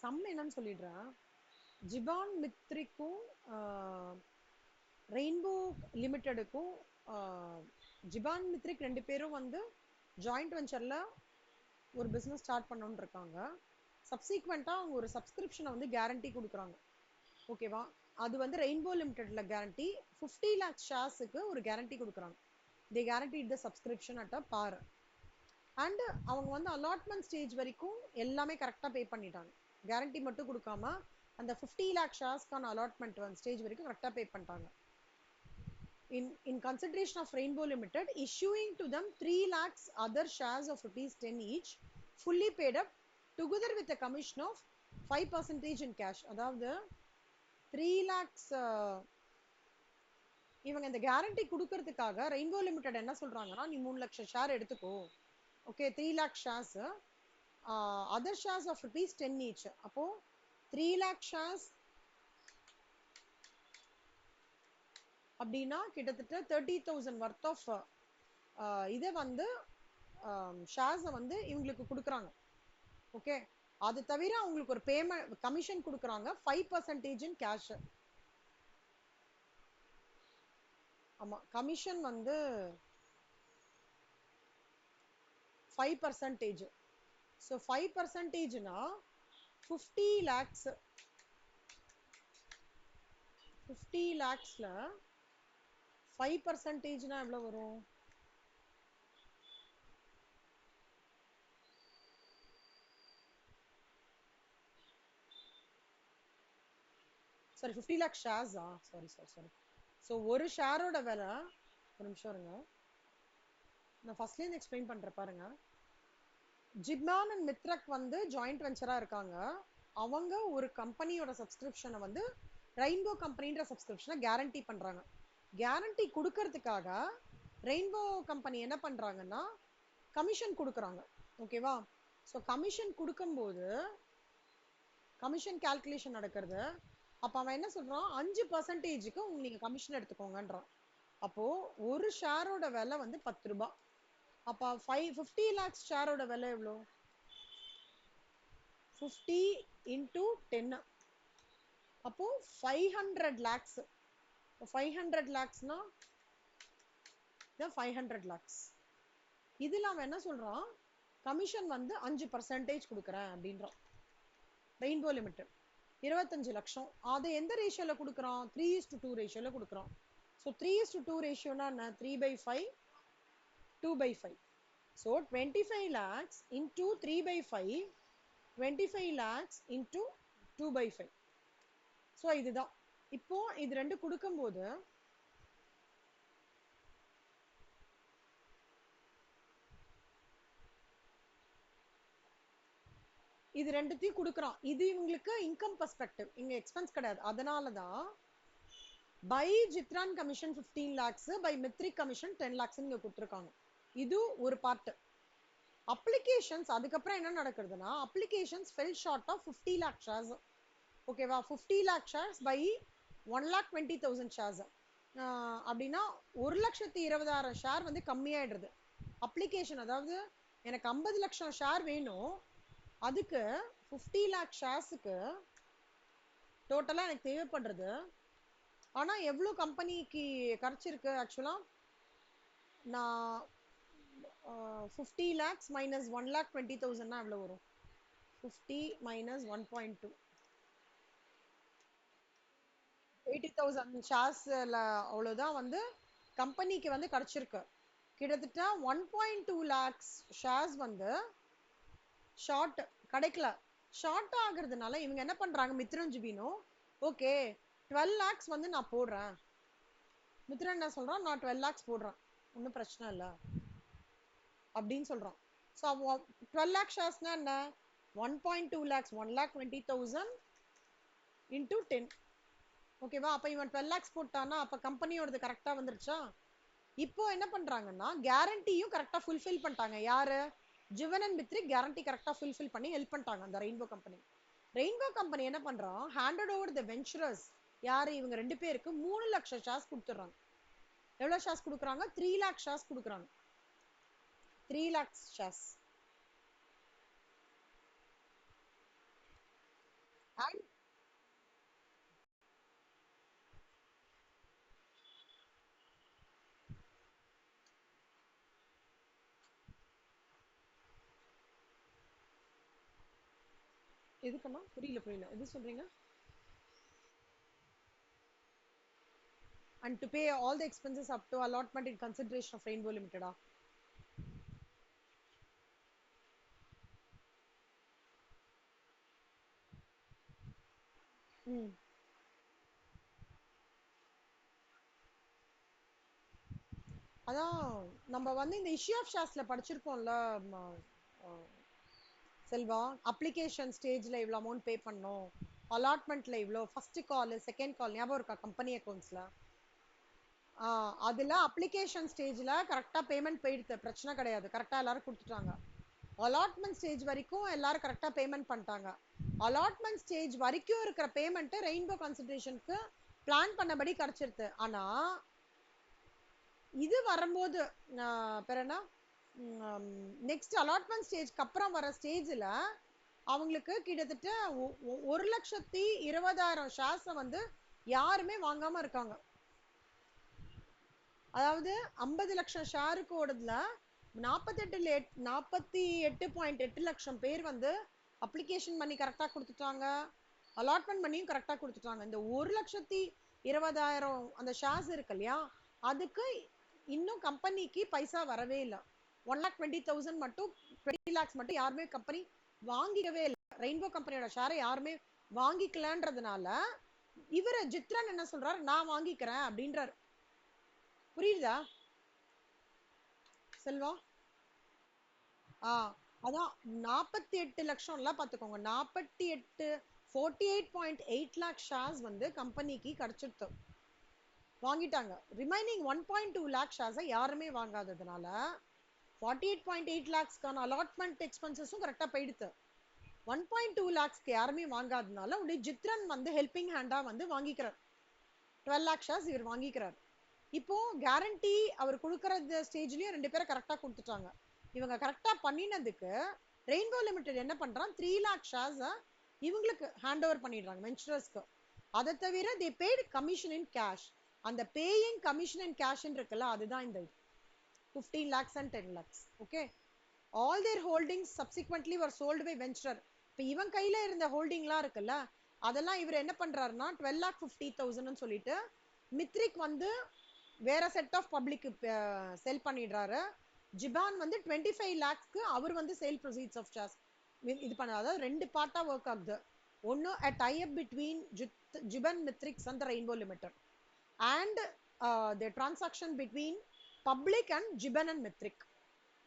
Sum என்னன்னு சொல்லிடுறேன். ஜிபான் மித்ரிக்கும் ரெயின்போ லிமிட்டெடுக்கும் ஜிபான் மித்ரிக் 2 பேரும் வந்து ஜாயிண்ட் வெஞ்சர்ல ஒரு பிசினஸ் ஸ்டார்ட் பண்ணணும்னு இருக்காங்க. சப்சீக்வெண்டா அவங்க ஒரு சப்ஸ்கிரிப்ஷனை வந்து கேரண்டி கொடுக்குறாங்க. ஓகேவா? அது வந்து ரெயின்போ லிமிடெட்ல கேரண்டி 50 lakh ஷேர்ஸுக்கு ஒரு கேரண்டி கொடுக்குறாங்க. They guarantee the subscription at a par. And அவங்க வந்து அலாட்மெண்ட் ஸ்டேஜ் வரைக்கும் எல்லாமே கரெக்டாக பே பண்ணிட்டாங்க. கேரண்டி மட்டும் கொடுக்காம அந்த 50 lakh ஷேர்ஸ்க்கான அலாட்மெண்ட் வந்து ஸ்டேஜ் வரைக்கும் கரெக்டாக பே பண்ணிட்டாங்க. In consideration of Rainbow Limited issuing to them 3 lakhs other shares of rupees 10 each, fully paid up, together with a commission of 5% in cash. அதாவது 3 lakhs இவங்க இந்த கேரண்டி கொடுக்கறதுக்காக ரெயின்போ லிமிடெட் என்ன சொல்றாங்கன்னா, நீ 3 லட்சம் ஷேர் எடுத்துக்கோ. Okay, 3 lakh shares, other shares of rupees 10 each. அப்போ 3 lakh ஷேர்ஸ் அப்படின்னா கிட்டத்தட்ட 30,000 ஒர்த் ஆஃப் இதை வந்து ஷேர்ஸை வந்து இவங்களுக்கு கொடுக்குறாங்க. ஓகே, அது தவிர அவங்களுக்கு ஒரு பேமெண்ட் கமிஷன் கொடுக்குறாங்க 5% இன் கேஷ். ஆமா, கமிஷன் வந்து 5%. ஸோ 5%னா 50 lakhs, 50 lakhsல 5%னா எவ்வளவு வரும்? Sorry, 50 lakh ஷேர்ஸா? சாரி. ஸோ ஒரு ஷேரோட விலை, ஒரு நிமிஷம் இருங்க, நான் ஃபர்ஸ்ட்லேருந்து எக்ஸ்பிளைன் பண்றேன் பாருங்க. ஜிப்மான் அண்ட் மித்ரக் வந்து ஜாயிண்ட் வெஞ்சரா இருக்காங்க. அவங்க ஒரு கம்பெனியோட சப்ஸ்கிரிப்ஷனை வந்து ரெயின்போ கம்பெனின்ற சப்ஸ்கிரிப்ஷனை கேரண்டி பண்றாங்க. கேரண்டி கொடுக்கறதுக்காக ரெயின்போ கம்பெனி என்ன பண்றாங்கன்னா கமிஷன் கொடுக்குறாங்க. ஓகேவா? ஸோ கமிஷன் கொடுக்கும்போது கமிஷன் கால்குலேஷன் நடக்கிறது. அப்போ அவன் என்ன சொல்றான், 5%க்கு நீங்க கமிஷன் எடுத்துக்கோங்கன்றான். அப்போ ஒரு ஷேரோட விலை வந்து 10 ரூபாய். அப்போ 50 lakhs ஷேரோட விலை எவ்வளோ? 50 into 10. அப்போ 500 lakhs. 500 lakhsனா 500 lakhs. இதுல அவன் என்ன சொல்றான், கமிஷன் வந்து 5% கொடுக்குறேன் அப்படின்றான். ரெயின்போ லிமிடெட் 25 லட்சம். அதை எந்த ரேஷியோல கொடுக்குறான்? 3:2 ரேஷியோல கொடுக்குறான். ஸோ 3:2 ரேஷியோனா என்ன? 3/5, 2/5. So 25 lakhs into 3/5, 25 lakhs into 2/5. So இதுதான். இப்போ இது ரெண்டு கொடுக்கும்போது இது ரெண்டுத்தையும் கொடுக்குறான். இது இவங்களுக்கு இன்கம் பெர்ஸ்பெக்டிவ், இங்க எக்ஸ்பென்ஸ் கிடையாது. அதனாலதான் by Jithran commission 15 lakhs, by Mithrik commission 10 lakhs இங்க கொடுத்துருக்காங்க. இது ஒரு பார்ட். அப்ளிகேஷன்ஸ் அதுக்கப்புறம் என்ன நடக்குதுன்னா, applications fell short of 50 lakh shares. ஓகேவா? 50 lakh ஷேர்ஸ் பை 1,20,000 ஷேர்ஸ். அப்படின்னா 1,20,000 ஷேர் வந்து கம்மியாயிடுறது அப்ளிகேஷன். அதாவது எனக்கு 50 லட்சம் ஷேர் வேணும், அதுக்கு 50 lakh ஷேர்ஸுக்கு டோட்டலா எனக்கு தேவைப்படுறது. ஆனா எவ்வளவு கம்பெனிக்கு கிடைச்சிருக்கு ஆக்சுவலா? நான் 50 lakhs minus 1,20,000 எவ்வளவு வரும்? 50 minus 1.2, 80,000 ஷேர்ஸ்ல அவ்வளவுதான் வந்து கம்பெனிக்கு வந்து கிடைச்சிருக்கு. கிட்டத்தட்ட 1.2 lakhs ஷேர்ஸ் வந்து ஷார்ட் கிடைக்கல. ஷார்ட் ஆகுறதுனால இவங்க என்ன பண்றாங்க, மித்ரன் ஜிபினும், ஓகே 12 lakhs வந்து நான் போடுறேன். மித்ரன் என்ன சொல்றான், நான் 12 lakhs போடுறேன், ஒன்றும் பிரச்சனை இல்லை அப்படின்னு சொல்றான். ஸோ 12 lakh ஷேர்ஸ்னா என்ன? 1.2 lakhs, 1,20,000 into 10. ஓகேவா? அப்ப இவன் 12 lakhs போட்டானா அப்ப கம்பெனியோடது கரெக்டா வந்துருச்சா? இப்போ என்ன பண்றாங்கன்னா கேரண்டியும் கரெக்டா ஃபுல்ஃபில் பண்ணிட்டாங்க. யாரு? ஜிவன் அண்ட் மித்ரிக் கேரண்டி கரெக்டா ஃபுல்ஃபில் பண்ணி ஹெல்ப் பண்ணிட்டாங்க அந்த ரெயின்போ கம்பெனி. ரெயின்போ கம்பெனி என்ன பண்றான், ஹேண்டட் ஓவர் த வெஞ்சரர்ஸ், யாரு? இவங்க 2 பேருக்கு 3 லட்சம் ஷேர்ஸ் கொடுத்துறாங்க. எவ்வளவு ஷேர்ஸ் கொடுக்குறாங்க? 3 lakh ஷேர்ஸ் கொடுக்குறாங்க. 3 lakhs ஷேர்ஸ். எதுக்குமா புரியல எது சொல்றீங்க? And to pay all the expenses up to allotment in consideration of Rainbow Limited. ம். அதான் நம்ம வந்து இந்த இஷ்யூ ஆஃப் ஷேர்ஸ்ல படிச்சிருக்கோம்ல செல்வா, அப்ளிகேஷன் ஸ்டேஜ்ல இவ்வளவு அமௌண்ட் பே பண்ணோம், அலாட்மெண்ட்ல இவ்வளோ, ஃபர்ஸ்ட் கால் செகண்ட் கால் ஞாபகம் இருக்கா கம்பெனி அக்கௌண்ட்ஸ்ல? அதுல அப்ளிகேஷன் ஸ்டேஜ்ல கரெக்டா பேமெண்ட் போயிடுது, பிரச்சனை கிடையாது, கரெக்டா எல்லாரும் கொடுத்துட்டாங்க. அலாட்மெண்ட் ஸ்டேஜ் வரைக்கும் எல்லாரும் கரெக்டா பேமெண்ட் பண்ணிட்டாங்க. அலாட்மெண்ட் ஸ்டேஜ் வரைக்கும் இருக்கிற பேமெண்ட் ரெயின்போ கன்சிடரேஷனுக்கு பிளான் பண்ணபடி கிடைச்சிருது. ஆனா இது வரும்போது பேர் என்ன, நெக்ஸ்ட் அலாட்மெண்ட் ஸ்டேஜ்க்கு அப்புறம் வர ஸ்டேஜ்ல அவங்களுக்கு கிட்டத்தட்ட 1,20,000 ஷேர்ஸை வந்து யாருமே வாங்காம இருக்காங்க. அதாவது 50 லட்சம் ஷேருக்கு ஓடுதுல 48.8 லட்சம் பேர் வந்து அப்ளிகேஷன் பண்ணி கரெக்டா கொடுத்துட்டாங்க, அலாட்மெண்ட் பண்ணியும் கரெக்டா கொடுத்துட்டாங்க. இந்த 1,20,000 அந்த ஷேர்ஸ் இருக்கு இல்லையா, அதுக்கு இன்னும் கம்பெனிக்கு பைசா வரவே இல்லை. 1,20,000 மட்டும் 20 lakhs மட்டும் யாருமே கம்பெனி வாங்கிக்கவே இல்லை. ரெயின்போ கம்பெனியோட ஷேரை யாருமே வாங்கிக்கலன்றதுனால இவரு ஜித்ரன் என்ன சொல்றாரு, நான் வாங்கிக்கிறேன் அப்படின்றாரு. புரியுதா செல்வா? அதான் 48 லட்சம் எல்லாம் பாத்துக்கோங்க, 48 lakh ஷேர்ஸ் வந்து கம்பெனிக்கு கிடைச்சிருது, வாங்கிட்டாங்க. ரிமைனிங் 1.2 lakh ஷேர்ஸை யாருமே வாங்காததுனால 48.8 lakhsக்கான அலாட்மெண்ட் எக்ஸ்பென்சஸும் கரெக்டா போயிடுது. 1.2 lakhsக்கு யாருமே வாங்காததுனால உடைய ஜித்ரன் வந்து ஹெல்பிங் ஹேண்டா வந்து வாங்கிக்கிறார். 12 lakh ஷேர்ஸ் இவர் வாங்கிக்கிறார். இப்போ கேரண்டி அவர் கொடுக்கறது ஸ்டேஜ்லயும் 2 பேரை கரெக்டா கொடுத்துட்டாங்க. இவங்க கரெக்டா பண்ணினதுக்கு ரெயின்போ லிமிடெட் என்ன பண்றான், 3 lakh ஷேர்ஸ் இவங்களுக்கு ஹேண்ட் ஓவர் பண்ணிடுறாங்க மென்சுரஸ்க்கு. அதை தவிர தே பேட் கமிஷன் இன் கேஷ். அந்த பேயிங் கமிஷன் இன் கேஷ் இருக்குல்ல, அதுதான் இந்த 15 lakhs and 10 lakhs. Okay, all their holdings subsequently were sold by venturer. இப்போ இவன் கையில இருந்த ஹோல்டிங்லாம் இருக்குல்ல, அதெல்லாம் இவர் என்ன பண்றாருன்னா 12,50,000 சொல்லிட்டு மித்ரிக் வந்து வேற செட் ஆஃப் பப்ளிக் செல் பண்ணிடுறாரு. ஜிபான் வந்து 25 lakhsக்கு அவர் வந்து சேல் ப்ரொசீட்ஸ் ஆஃப் ஷேர்ஸ் இது பண்ண. அதாவது ரெண்டு பார்ட்டா ஒர்க் ஆகுது. ஒன்னு a tie up between Jiban மித்ரிக்ஸ் and the Rainbow Limited and the transaction between public and Jiban and மித்ரிக்.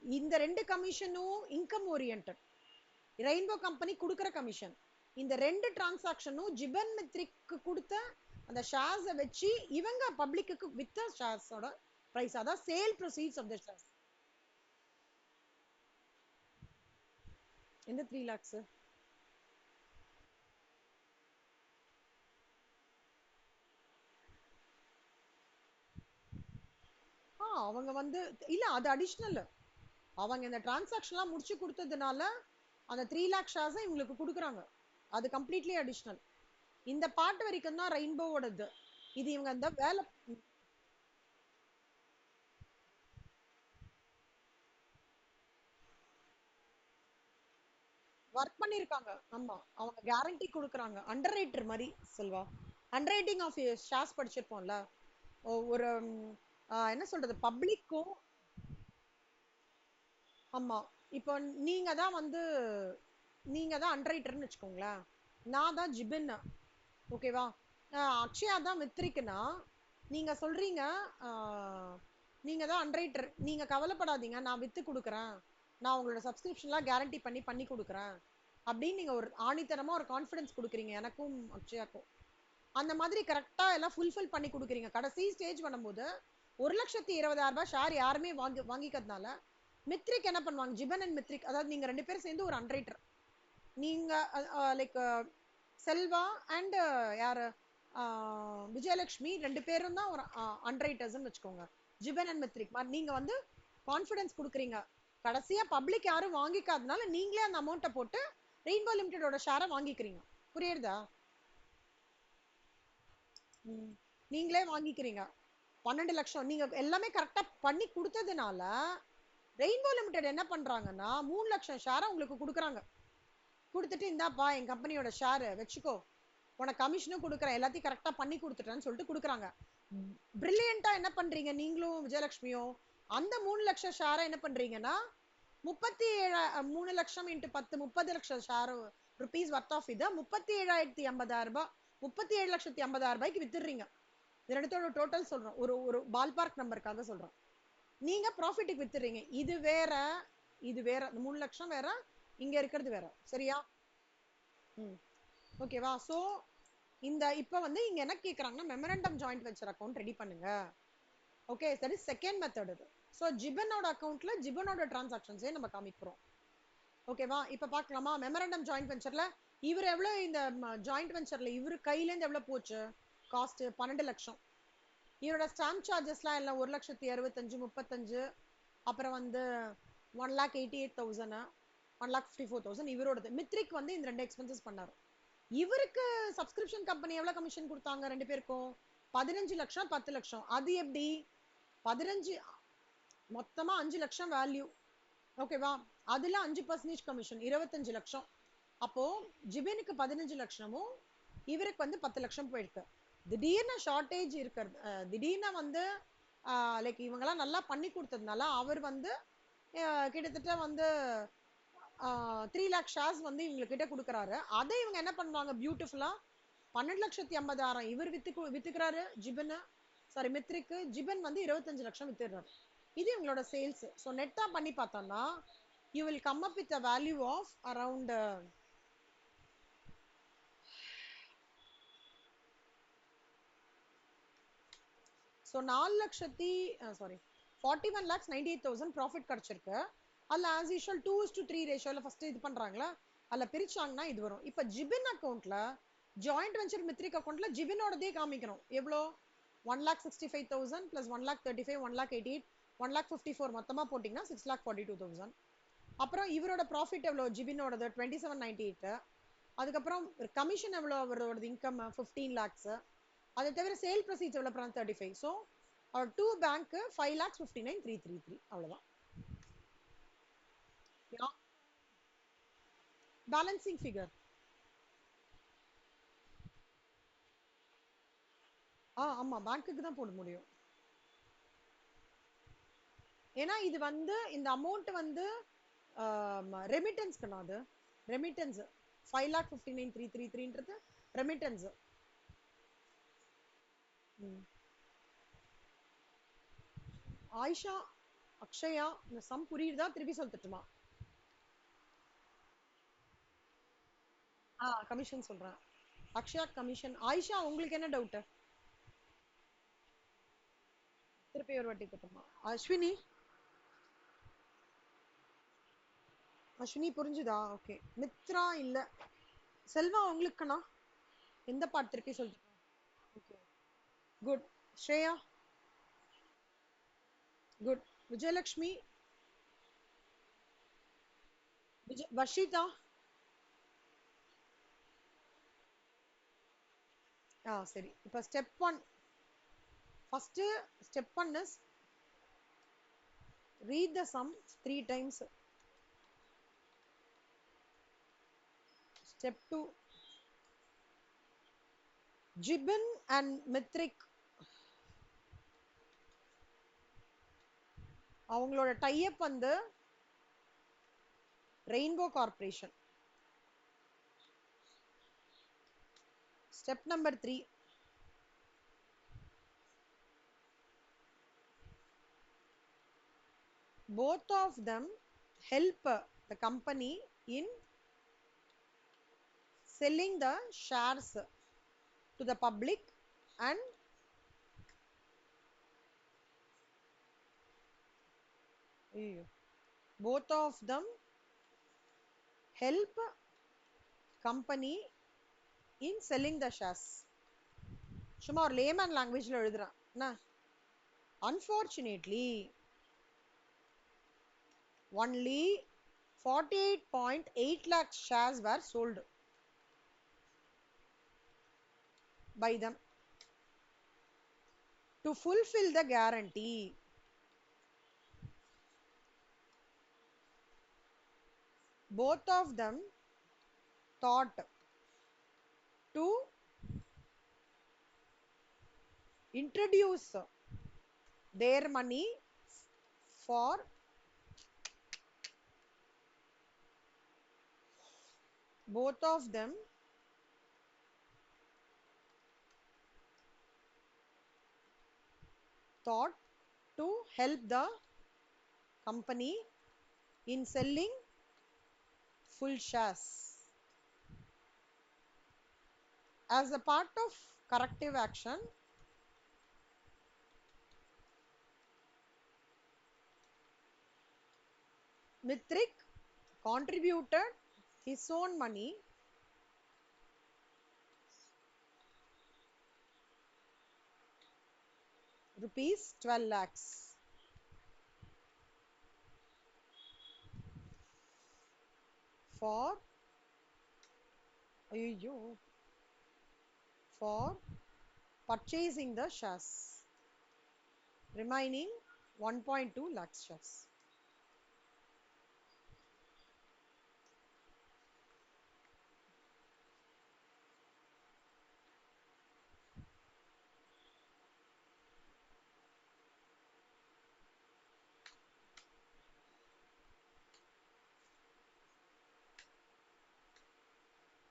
இந்த ரெண்டு கமிஷனும் இன்கம் ஓரியன்டட், ரெயின்போ கம்பெனி கொடுக்கிற கமிஷன். இந்த ரெண்டு டிரான்சாக்ஷனும் ஜிபன் மித்ரிக்கு கொடுத்த அந்த ஷேர்ஸை வச்சு இவங்க பப்ளிக்கு வித்த ஷேர்ஸோட பிரைஸ், அதான் sale proceeds of the shares. எந்த 3 lakhs? அவங்க வந்து இல்ல, அது அடிஷனல். அவங்க இந்த டிரான்சாக்ஷன்லாம் முடிச்சு கொடுத்ததுனால அந்த 3 lakh ஷேர்ஸை இவங்களுக்கு கொடுக்குறாங்க. அது கம்ப்ளீட்லி அடிஷனல். இந்த பார்ட் வரைக்கும் தான் ரெயின்போவோடது. இது இவங்க அந்த வேலை ஒர்க் பண்ணிருக்காங்க. ஆமா, அவங்க கேரண்டி கொடுக்குறாங்க. அண்டர் ரைட்டர் மாதிரி Selva, underwriting of shares படிச்சிருப்போம்ல, ஒரு என்ன சொல்றது பப்ளிக்கும். ஆமா, இப்போ நீங்க தான் வந்து நீங்க தான் அண்டர் ரைட்டர்னு வச்சுக்கோங்களேன், நான் தான் ஜிபின், ஓகேவா? அக்ஷயா தான் மித்ரிக்குனா நீங்க சொல்றீங்க நீங்க தான் அண்டர் ரைட்டர், நீங்க கவலைப்படாதீங்க நான் வித்து கொடுக்குறேன், நான் உங்களோட சப்ஸ்கிரிப்ஷன்லாம் கேரண்டி பண்ணி கொடுக்குறேன் அப்படின்னு நீங்க ஒரு ஆணித்தனமா ஒரு கான்ஃபிடன்ஸ் கொடுக்குறீங்க எனக்கும் அக்ஷயாக்கும். அந்த மாதிரி கரெக்டா எல்லாம் ஃபுல்ஃபில் பண்ணி கொடுக்குறீங்க. கடைசி ஸ்டேஜ் பண்ணும்போது 1,20,000 ரூபாய் ஷேர் யாருமே வாங்கிக்கிறதுனால மித்ரிக் என்ன பண்ணுவாங்க, ஜிபன் அண்ட் மித்ரிக், அதாவது நீங்க ரெண்டு பேரும் சேர்ந்து ஒரு அண்டரைட்டர், நீங்க லைக் செல்வா அண்ட் யாரு விஜயலட்சுமி ரெண்டு பேரும் தான் ஒரு அண்டரைட்டர்ஸ் வச்சுக்கோங்க. ஜிபன் அண்ட் மித்ரிக் நீங்க வந்து கான்ஃபிடன்ஸ் கொடுக்குறீங்க. கடைசியா பப்ளிக் யாரும் வாங்கிக்காதனால நீங்களே அந்த அமௌண்ட்டை போட்டு ரெயின்போ லிமிடெடோட ஷேரை வாங்கிக்கிறீங்க. புரியுதா? நீங்களே வாங்கிக்கிறீங்க 12 லட்சம். நீங்க எல்லாமே கரெக்டா பண்ணி கொடுத்ததுனால ரெயின்போ லிமிடெட் என்ன பண்றாங்கன்னா 3 லட்சம் ஷேரை உங்களுக்கு கொடுக்குறாங்க. கொடுத்துட்டு இந்தாப்பா என் கம்பெனியோட ஷேர் வச்சுக்கோ, உனக்கு கமிஷனும் கொடுக்குறேன், எல்லாத்தையும் கரெக்டா பண்ணி கொடுத்துட்டேன்னு சொல்லிட்டு கொடுக்குறாங்க. பிரில்லியண்டா என்ன பண்றீங்க நீங்களும் விஜயலட்சுமியும், அந்த 3 லட்சம் ஷேரை என்ன பண்றீங்கன்னா 37 3 லட்சம் இன்ட்டு 10 30 லட்சம் ஷேர் ருபீஸ் வர்த் ஆஃப் இதை 37,50,000 ரூபாய் 37,50,000 ரூபாய்க்கு வித்துடுறீங்க. இது ரெண்டுத்தோட டோட்டல் சொல்றோம், ஒரு ஒரு பால் பார்க் நம்பருக்காக சொல்றோம். நீங்க ப்ராஃபிட்டுக்கு வித்துறீங்க. இது வேற, இது வேற. 3 லட்சம் வேற, இங்க இருக்கிறது வேற. சரியா? ஓகேவா? சோ இந்த இப்ப வந்து இங்க என்ன கேக்குறாங்கன்னா memorandum joint venture account ready பண்ணுங்க. Okay, that is second method இது. சோ ஜிபனோட அக்கவுண்ட்ல ஜிபனோட டிரான்சாக்ஷன்ஸே நம்ம காமிக்கிறோம். ஓகேவா? இப்ப பார்க்கலாமா? மெமரண்டம் ஜாயிண்ட் வெஞ்சர்ல இவர் எவ்வளவு இந்த ஜாயிண்ட் வெஞ்சர்ல இவரு கையில இருந்து எவ்வளவு போச்சு காஸ்ட்? 12 லட்சம். இவரோட ஸ்டாம்ப் சார்ஜஸ்லாம் எல்லாம் 1,65,35 35, அப்புறம் வந்து 1,88,000 1,54,000 இவரோடது. மித்ரிக் வந்து இந்த ரெண்டு எக்ஸ்பென்சஸ் பண்ணாரு. இவருக்கு சப்ஸ்கிரிப்ஷன் கம்பெனி எவ்வளவு கமிஷன் கொடுத்தாங்க ரெண்டு பேருக்கும்? 15 லட்சம் 10 லட்சம். அது எப்படி? 15 மொத்தமா 5 லட்சம் வேல்யூ. ஓகேவா? அதுல 5% கமிஷன் 25 லட்சம். அப்போ ஜிபினுக்கு 15 லட்சமும் இவருக்கு வந்து 10 லட்சம் போயிருக்கு. திடீர்னு ஷார்டேஜ் இருக்கிறது, திடீர்னு வந்து லைக் இவங்கெல்லாம் நல்லா பண்ணி கொடுத்ததுனால அவர் வந்து கிட்டத்தட்ட வந்து 3 லேக் ஷேர்ஸ் வந்து இவங்க கிட்ட கொடுக்குறாரு. அதை இவங்க என்ன பண்ணுவாங்க பியூட்டிஃபுல்லா 12,50,000 இவர் வித்துக்கிறாரு ஜிபன், சாரி மித்ரிக்கு. ஜிபன் வந்து 25 லட்சம் வித்துடுறாரு. இது இவங்களோட சேல்ஸ். ஸோ நெட்டா பண்ணி பார்த்தோம்னா you will come up with a value of around so 41,98,000 profit கிடைச்சிருக்கு. அதில் ஆஸ் யூஷுவல் 2:3 ரேஷியோவில் ஃபர்ஸ்ட் இது பண்றாங்களா, அதில் பிரிச்சாங்கன்னா இது வரும். இப்போ ஜிபின் அக்கௌண்ட்ல ஜாயிண்ட் வெஞ்சர் மித்ரிக் அக்கௌண்ட்ல ஜிபினோடதே காமிக்கணும். எவ்வளோ? 1,65,000 பிளஸ் 1,35,000 1,88,000 1,54,000 மொத்தமா போட்டிங்கன்னா 6,42,000. அப்புறம் இவரோட ப்ராஃபிட் எவ்வளோ? ஜிபினோடது 2,798. அதுக்கப்புறம் கமிஷன் எவ்வளோ? அவரோட இன்கம் 15 lakhs. அதை தவிர சேல் ப்ரொசீட்ஸ் எவ்வளோ? 35. ஸோ டூ பேங்க் 5,59,333 அவ்வளோதான். பேலன்சிங் ஃபிகர் ஆமா பேங்க்குக்கு தான் போட முடியும். ஏன்னா இது வந்து இந்த அமௌண்ட் வந்து ரெமிட்டன்ஸ் கிடையாது. Remittance 5,59,333 remittance. ஆயிஷா, அக்ஷயா, இந்த சம் புரியுதா? திருப்பி சொல்லட்டுமா? கமிஷன் சொல்றேன். அக்ஷயா கமிஷன். ஆயிஷா உங்களுக்கு என்ன டவுட்? திருப்பி ஒரு வாட்டி கட்டுமா? அஸ்வினி, அஸ்வினி புரிஞ்சுதா? ஓகே. மித்ரா இல்ல. செல்வா உங்களுக்குண்ணா எந்த பாட்டு திருப்பி சொல்லிட்டு? Okay good. Shreya good. Vijayalakshmi, Varshitha சரி. இப்போ step 1 first step 1 is read the sum 3 times. Step 2, Jibin and Mithrik அவங்களோட டைப் வந்து rainbow corporation. Step number 3, both of them help the company in selling the shares to the public and both of them help company in selling the shares. சும்மா ஒரு layman லாங்குவேஜ்ல எழுதுறேன் என்ன. Unfortunately only 48.8 lakh shares were sold by them to fulfill the guarantee. Both of them thought to introduce their money for both of them thought to help the company in selling full shares. As a part of corrective action, Mithrik contributed his own money rupees 12 lakhs for for purchasing the shares, remaining 1.2 lakhs shares.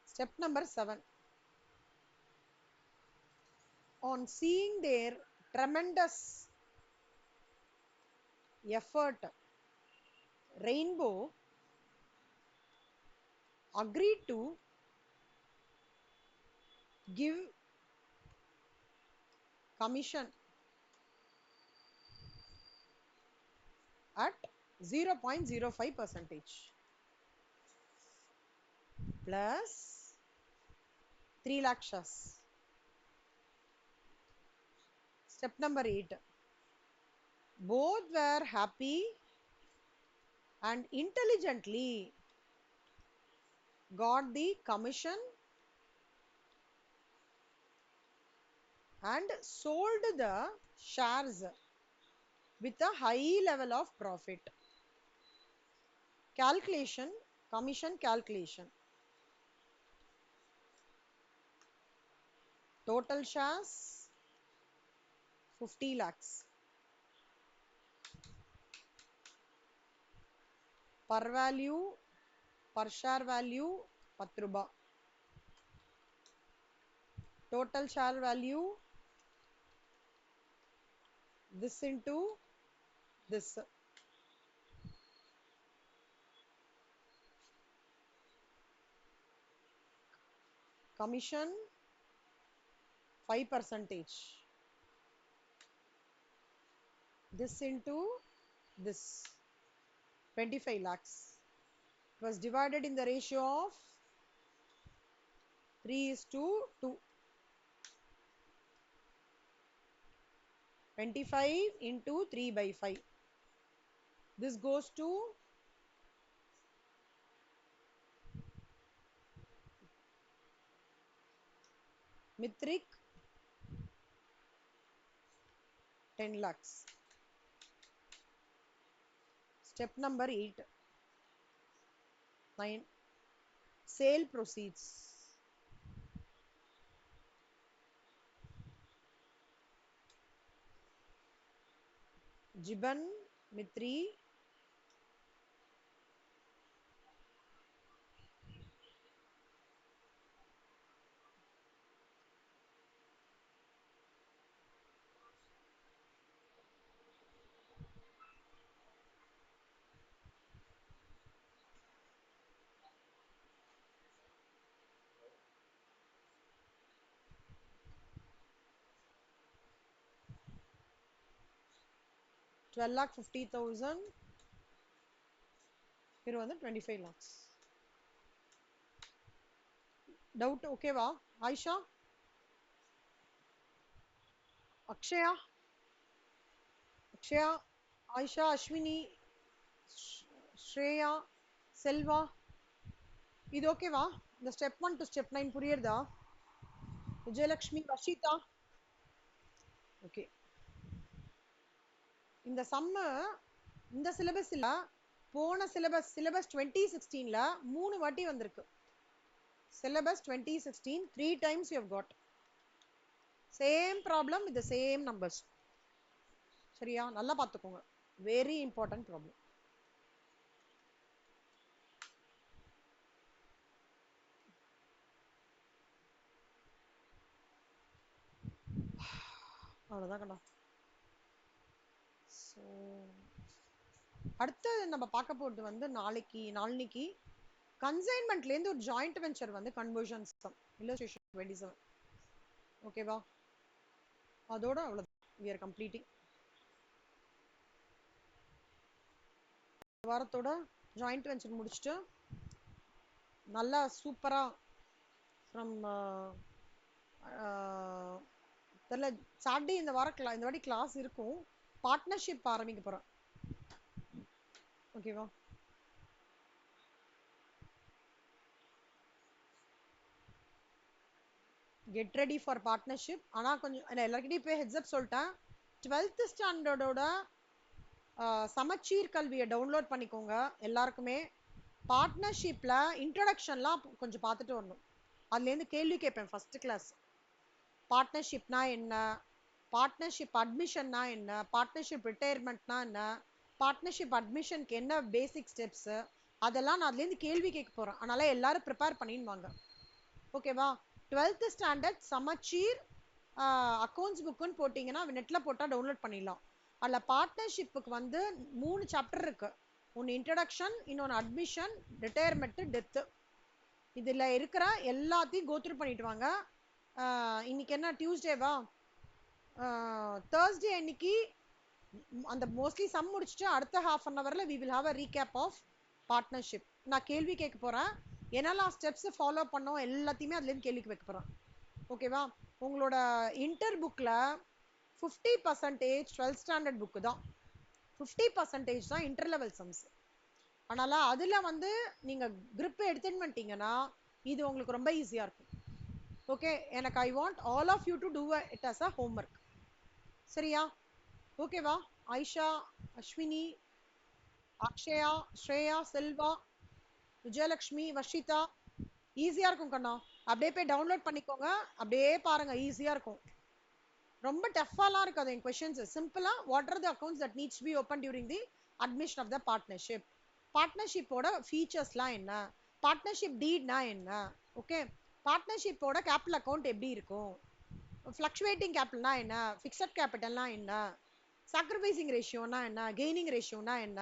Step number 7. On seeing their tremendous effort, Rainbow agreed to give commission at 0.05% plus 3 lakh shares. Step number 8. Both were happy and intelligently got the commission and sold the shares with a high level of profit. Calculation, commission calculation. Total shares 50 lakhs. Per value, per share value 10 ruba. Total share value this into this. Commission 5%. This into this 25 lakhs. It was divided in the ratio of 3:2. 25 into 3 by 5. This goes to Mithrik 10 lakhs. Step number 8. 9. Sale proceeds. Jiban Mitri twelve lakh 50,000. Here on the 25 lakhs. Doubt okay va? Aisha? Akshaya? Akshaya? Aisha, Ashwini, Shreya, Selva. இது ஓகேவா? இந்த step 1 to step 9 புரியுறதா? Vijayalakshmi, Vashitha. Okay. இந்த சம்ம இந்த சிலபஸ்ல போன syllabus 2016ல 3 வாட்டி வந்திருக்கு. syllabus 2016 3 times you have got same problem with the same numbers. சரியா? நல்லா பார்த்துக்கோங்க. Very important problem. அவ்வளோதான் கண்ணா. ஸோ அடுத்து நம்ம பார்க்க போகிறது வந்து நாளைக்கு கன்சைன்மெண்ட்லேருந்து ஒரு ஜாயிண்ட் வெஞ்சர் வந்து கன்வர்ஷன் சம் இல்லஸ்ட்ரேஷன் 27. ஓகேவா? அதோட அவ்வளோதான். we are completing. வாரத்தோட ஜாயிண்ட் வெஞ்சர் முடிச்சுட்டு நல்லா சூப்பரா ஃப்ரம் தெரியல சாட்டர்டே இந்த வாட்டி கிளாஸ் இருக்கும். பார்ட்னர்ஷிப் ஆரம்பிக்க போறேன். ஓகேவா? Get ready for partnership. ஆனால் கொஞ்சம் எல்லாருக்கிட்டையும் போய் ஹெட்ஸ்அப் சொல்லிட்டேன். 12th ஸ்டாண்டர்டோட சமச்சீர் கல்வியை டவுன்லோட் பண்ணிக்கோங்க. எல்லாருக்குமே பார்ட்னர்ஷிப்பில் இன்ட்ரடக்ஷன்லாம் கொஞ்சம் பார்த்துட்டு வரணும். அதுலேருந்து கேள்வி கேட்பேன். ஃபஸ்ட்டு கிளாஸ் பார்ட்னர்ஷிப்னா என்ன, பார்ட்னர்ஷிப் அட்மிஷன்னா என்ன, பார்ட்னர்ஷிப் ரிட்டையர்மெண்ட்னா என்ன, பார்ட்னர்ஷிப் அட்மிஷனுக்கு என்ன பேசிக் ஸ்டெப்ஸு, அதெல்லாம் நான் அதுலேருந்து கேள்வி கேட்க போகிறேன். அதனால் எல்லாரும் ப்ரிப்பேர் பண்ணின்னு வாங்க. ஓகேவா? 12th ஸ்டாண்டர்ட் சமச்சீர் அக்கௌண்ட்ஸ் புக்குன்னு போட்டிங்கன்னா நெட்டில் போட்டால் டவுன்லோட் பண்ணிடலாம். அதில் பார்ட்னர்ஷிப்புக்கு வந்து 3 சாப்டர் இருக்குது. ஒன்று இன்ட்ரடக்ஷன், இன்னொன்று அட்மிஷன், ரிட்டையர்மெண்ட்டு, டெத்து. இதில் இருக்கிற எல்லாத்தையும் கோத்ரூ பண்ணிட்டு வாங்க. இன்னைக்கு என்ன டியூஸ்டேவா? தேர்ஸ்டே அன்னைக்கு அந்த மோஸ்ட்லி சம் முடிச்சுட்டு அடுத்த ½ we will have a recap of partnership. நான் கேள்வி கேட்க போகிறேன். என்னெல்லாம் ஸ்டெப்ஸ் ஃபாலோ பண்ணோம் எல்லாத்தையுமே அதுலேருந்து கேள்வி கேட்க போகிறேன். ஓகேவா? உங்களோட இன்டர் புக்கில் 50% 12th ஸ்டாண்டர்ட் புக்கு தான், 50% தான் இன்டர் லெவல் சம்ஸ். அதனால் அதில் வந்து நீங்கள் grip எடுத்துன்னு வந்துட்டீங்கன்னா இது உங்களுக்கு ரொம்ப ஈஸியாக இருக்கும். ஓகே, எனக்கு I want all of you to do it as a homework. சரியா? ஓகேவா? ஐஷா, அஸ்வினி, அக்ஷயா, ஸ்ரேயா, செல்வா, விஜயலக்ஷ்மி, வர்ஷிதா, ஈஸியாக இருக்கும் கண்ணா. அப்படியே போய் டவுன்லோட் பண்ணிக்கோங்க. அப்படியே பாருங்க, ஈஸியாக இருக்கும். ரொம்ப டஃப்பாலாம் இருக்காது என் கொஷின்ஸ். சிம்பிளாக what are the accounts that needs be open during the admission of the partnership, பார்ட்னர்ஷிப்போட ஃபீச்சர்ஸ்லாம் என்ன, பார்ட்னர்ஷிப் டீட்னா என்ன, ஓகே, பார்ட்னர்ஷிப்போட கேபிட்டல் அக்கௌண்ட் எப்படி இருக்கும், ஃப்ளக்சுவேட்டிங் கேபிட்டல்னா என்ன, ஃபிக்ஸட் கேபிட்டல்னா என்ன, சாக்ரிஃபைசிங் ரேஷியோனா என்ன, கெய்னிங் ரேஷியோனா என்ன,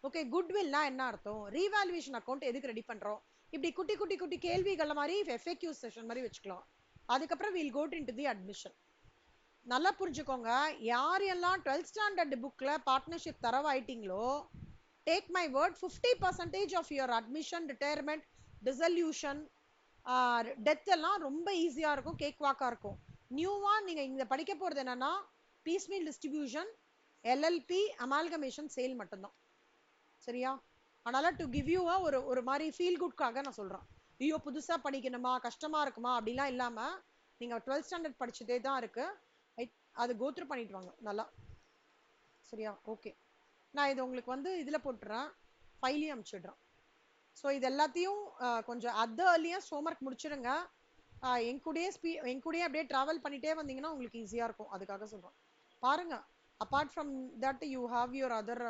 ஓகே, குட்வில்னா என்ன அர்த்தம், ரீவாலுவேஷன் அக்கௌண்ட் எதுக்கு ரெடி பண்ணுறோம், இப்படி குட்டி குட்டி குட்டி கேள்விகள் மாதிரி FAQ செஷன் மாதிரி வச்சுக்கலாம். அதுக்கப்புறம் we'll get into the admission. நல்லா புரிஞ்சுக்கோங்க. யார் எல்லாம் 12th ஸ்டாண்டர்ட் புக்கில் பார்ட்னர்ஷிப் தரவாயிட்டீங்களோ, take my word, 50% of your admission, retirement, dissolution, death எல்லாம் ரொம்ப ஈஸியாக இருக்கும், கேக் வாக்காக இருக்கும். நியூவாக நீங்கள் இங்கே படிக்க போகிறது என்னென்னா பீஸ்மீல் டிஸ்ட்ரிபியூஷன், LLP, அமால்கமேஷன், சேல் மட்டும்தான். சரியா? அதனால் டு கிவ் யூ ஒரு மாதிரி ஃபீல் குட்காக நான் சொல்கிறேன். ஐயோ புதுசாக படிக்கணுமா, கஷ்டமாக இருக்குமா அப்படிலாம் இல்லாமல் நீங்கள் 12th ஸ்டாண்டர்ட் படிச்சுட்டே தான் இருக்குது. அது கோத்ரூ பண்ணிட்டு வாங்க நல்லா. சரியா? ஓகே, நான் இது உங்களுக்கு வந்து இதில் போட்டுறேன், ஃபைலையும் அனுப்பிச்சிடுறேன். ஸோ இது எல்லாத்தையும் கொஞ்சம் ஏர்லியஸ்ட் ஹோம்ஒர்க் முடிச்சிடுங்க. என் கூடயே அப்படியே ட்ராவல் பண்ணிகிட்டே வந்தீங்கன்னா உங்களுக்கு ஈஸியாக இருக்கும். அதுக்காக சொல்கிறேன். பாருங்கள், apart from that you have your other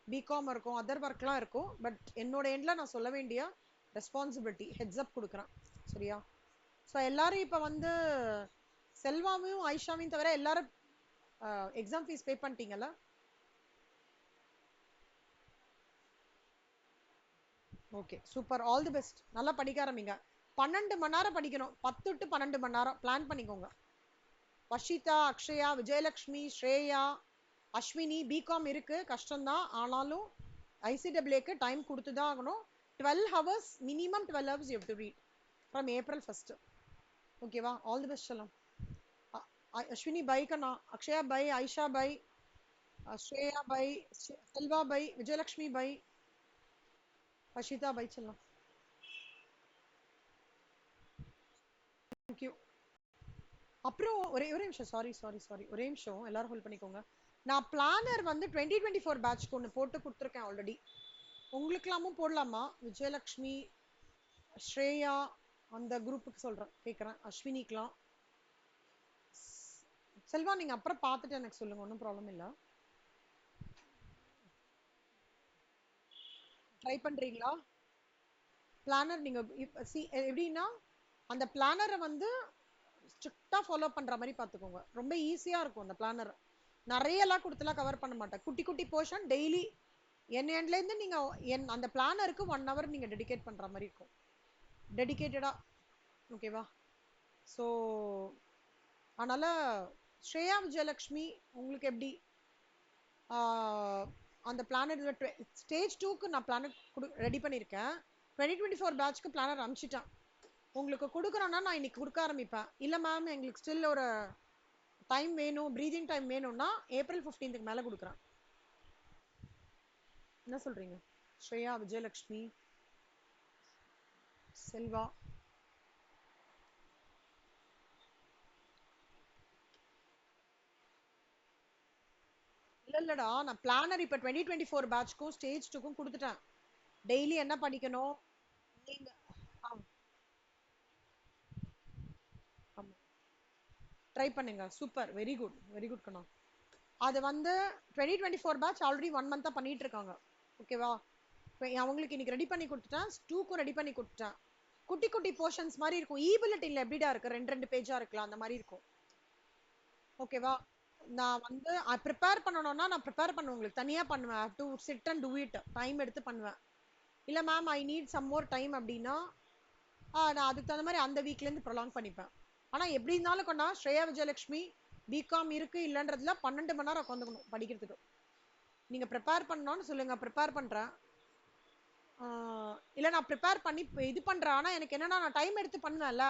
BCom இருக்கும், அதர் ஒர்க்லாம் இருக்கும். பட் என்னோட எண்டில் நான் சொல்ல வேண்டிய ரெஸ்பான்சிபிலிட்டி ஹெட்ஸ்அப் கொடுக்குறேன். சரியா? ஸோ எல்லாரும் இப்போ வந்து செல்வாவையும் ஆயிஷாவையும் தவிர எல்லாரும் எக்ஸாம் ஃபீஸ் பே பண்ணிட்டீங்கல்ல? Okay, super, all the best. நல்லா படிக்க ஆரம்பிங்க. 12 மணி நேரம் படிக்கணும். 10 to 12 மணி நேரம் பிளான் பண்ணிக்கோங்க. வர்ஷிதா, அக்ஷயா, விஜயலக்ஷ்மி, ஸ்ரேயா, அஸ்வினி, பிகாம் இருக்கு, கஷ்டம்தான். ஆனாலும் ICAAக்கு டைம் கொடுத்து தான் ஆகணும். 12 hours, minimum 12 hours you have to read from April 1st. ஓகேவா? ஆல் தி பெஸ்ட் சொல்லலாம். அஸ்வினி பை கண்ணா, Akshaya bye, Aisha bye, Shreya bye, Selva bye, Vijayalakshmi bye, Varshitha bye சொல்லலாம். தேங்க்யூ. அப்புறம் ஒரே நிமிஷம், சாரி ஒரே நிமிஷம், எல்லாரும் ஹோல்ட் பண்ணிக்கோங்க. நான் பிளானர் வந்து 2024 பேட்ச்க்கு ஒன்று போட்டு கொடுத்துருக்கேன் ஆல்ரெடி. உங்களுக்கெல்லாமும் போடலாமா? விஜயலக்ஷ்மி, ஸ்ரேயா, அந்த குரூப்புக்கு சொல்றேன், கேக்குறேன். அஸ்வினிக்கலாம். செல்வா நீங்க அப்புறம் பார்த்துட்டு எனக்கு சொல்லுங்க, ஒன்றும் ப்ராப்ளம் இல்ல. ட்ரை பண்றீங்களா? பிளானர் நீங்க எப்படின்னா அந்த பிளானரை வந்து ஸ்ட்ரிக்டா ஃபாலோ பண்ற மாதிரி பாத்துக்கோங்க. ரொம்ப ஈஸியா இருக்கும் அந்த பிளானர். நிறைய எல்லாம் கொடுத்துலாம் கவர் பண்ண மாட்டேன். குட்டி குட்டி போர்ஷன் டெய்லி எண்ட்ல இருந்து நீங்க அந்த பிளானருக்கு 1 hour நீங்க டெடிகேட் பண்ற மாதிரி இருக்கும். டெடிகேட்டடா. ஓகேவா? ஸோ அதனால ஸ்ரேயா விஜயலட்சுமி உங்களுக்கு எப்படி அந்த பிளானர் ஸ்டேஜ் 2க்கு நான் பிளானர் ரெடி பண்ணியிருக்கேன். 2024 பேட்ச்க்கு பிளானர் அனுப்பிச்சிட்டேன். உங்களுக்கு கொடுக்குறோன்னா நான் இன்னைக்கு கொடுக்க ஆரம்பிப்பேன். இல்லை மேம் எங்களுக்கு ஸ்டில் ஒரு டைம் வேணும், ப்ரீதிங் டைம் வேணும்னா ஏப்ரல் 15க்கு மேலே கொடுக்குறேன். என்ன சொல்றீங்க? ஸ்ரேயா விஜயலட்சுமி செல்வா. இல்லடா, நான் பிளானர் இப்ப 2024 பேட்ச்க்கும் ஸ்டேஜ் 2க்கும் கொடுத்துட்டேன். டெய்லி என்ன படிக்கணும் நீங்க. ட்ரை பண்ணுங்க. Super, very good, very good கண்ணா. அது வந்து 2024 பேட்ச் ஆல்ரெடி 1 month பண்ணிட்டு இருக்காங்க. ஓகேவா? அவங்களுக்கு இன்னைக்கு ரெடி பண்ணி கொடுத்துட்டேன். 2க்கும் ரெடி பண்ணி கொடுத்துட்டேன். குட்டி குட்டி போர்ஷன்ஸ் மாதிரி இருக்கும். ஈபிலிட்டில எப்படிடா இருக்கு, 2 பேஜா இருக்கலாம், அந்த மாதிரி இருக்கும். ஓகேவா? நான் வந்து ப்ரிப்பேர் பண்ணணும்னா நான் ப்ரிப்பேர் பண்ணுவேன், உங்களுக்கு தனியா பண்ணுவேன். To sit and do it, time எடுத்து பண்ணுவேன். இல்ல ma'am I need some more time அப்படின்னா நான் அதுக்கு தகுந்த மாதிரி அந்த வீக்ல இருந்து ப்ரொலாங் பண்ணிப்பேன். ஆனா எப்படி இருந்தாலும் கொண்டா ஸ்ரேயா விஜயலட்சுமி பிகாம் இருக்கு இல்லன்றதுல 12 மணி நேரம் உட்காந்துக்கணும் படிக்கிறதுக்கு. நீங்க ப்ரிப்பேர் பண்ணணும்னு சொல்லுங்க, ப்ரிப்பேர் பண்றேன். இல்ல நான் ப்ரிப்பேர் பண்ணி இது பண்றேன். ஆனா எனக்கு என்னன்னா நான் டைம் எடுத்து பண்ணுவேன்ல,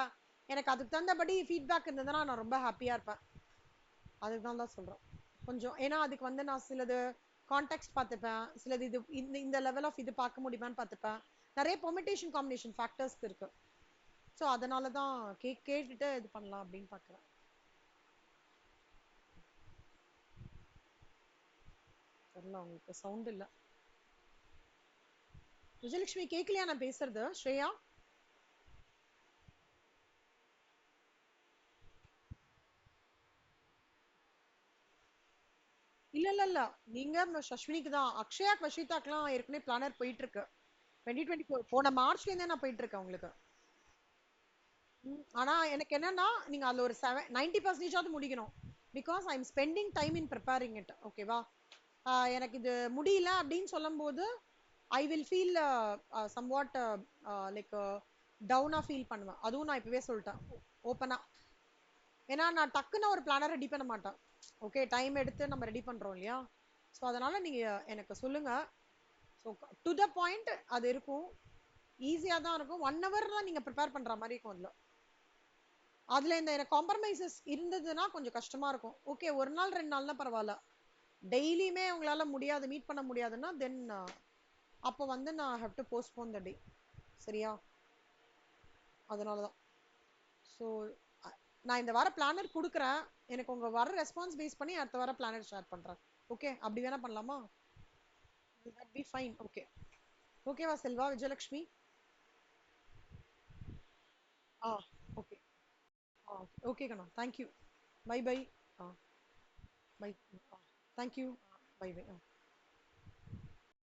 எனக்கு அதுக்கு தகுந்தபடி ஃபீட்பேக் இருந்ததுன்னா நான் ரொம்ப ஹாப்பியா இருப்பேன். அதுதான் தான் சொல்றேன். கொஞ்சம் ஏன்னா அதுக்கு வந்து நான் சிலது கான்டெக்ட் பார்த்துப்பேன், சிலது இது இந்த லெவல் ஆஃப் இது பார்க்க முடியுமான்னு பார்த்துப்பேன். நிறைய பெர்மிட்டேஷன் காம்பினேஷன் ஃபேக்டர்ஸ் இருக்கு. ஸோ அதனால தான் கேட்டுட்டு இது பண்ணலாம் அப்படின்னு பார்க்குறேன். தெரியல, உங்களுக்கு சவுண்ட் இல்லை. விஜயலட்சுமி கேட்கலையா நான் பேசுறது? ஸ்ரேயா இல்ல இல்ல இல்ல, நீங்க சஸ்வினிக்கு தான். அக்ஷயா வஷிதாக்கெல்லாம் ஏற்கனவே பிளானர் போயிட்டு இருக்கு. 2024 போன மார்ச்ல இருந்தே நான் போயிட்டு இருக்கேன் உங்களுக்கு. ஆனா எனக்கு என்னன்னா நீங்க அதுல ஒரு 90% முடிக்கணும். Because I am spending time in preparing it. ஓகேவா? எனக்கு இது முடியல அப்படின்னு சொல்லும் போது I will feel somewhat like டவுனா ஃபீல் பண்ணுவேன். அதுவும் நான் இப்பவே சொல்லிட்டேன் ஓப்பனா. ஏன்னா நான் டக்குன்னு ஒரு பிளானர் ரெடி பண்ண மாட்டேன். ஓகே, டைம் எடுத்து நம்ம ரெடி பண்றோம் இல்லையா? ஸோ அதனால நீங்க எனக்கு சொல்லுங்க. ஸோ டு த பாயிண்ட் அது இருக்கும். ஈஸியா தான் இருக்கும். 1 hour தான் நீங்க ப்ரிப்பேர் பண்ற மாதிரி இருக்கும். அதுல இந்த காம்ப்ரமைசஸ் இருந்ததுன்னா கொஞ்சம் கஷ்டமா இருக்கும். ஓகே, ஒரு நாள் 2 நாள்னா பரவாயில்ல. டெய்லியுமே உங்களால முடியாது, மீட் பண்ண முடியாதுன்னா தென் அப்போ வந்து நான் ஹேவ் டு போஸ்ட்போன் த டே. சரியா? அதனாலதான். ஸோ நான் இந்த வாரம் பிளானர் கொடுக்குறேன். எனக்கு உங்க வர ரெஸ்பான்ஸ் பேஸ் பண்ணி அடுத்த வாரம் பிளானர் ஷேர் பண்றேன். ஓகே, அப்படி வேணா பண்ணலாமா? Will that be fine? Okay. ஓகேவா செல்வா விஜயலட்சுமி? ஆ ஓகே. ஓகே கண்ணா, தேங்க்யூ. Bye bye. ஆ பை. தேங்க்யூ. Bye by.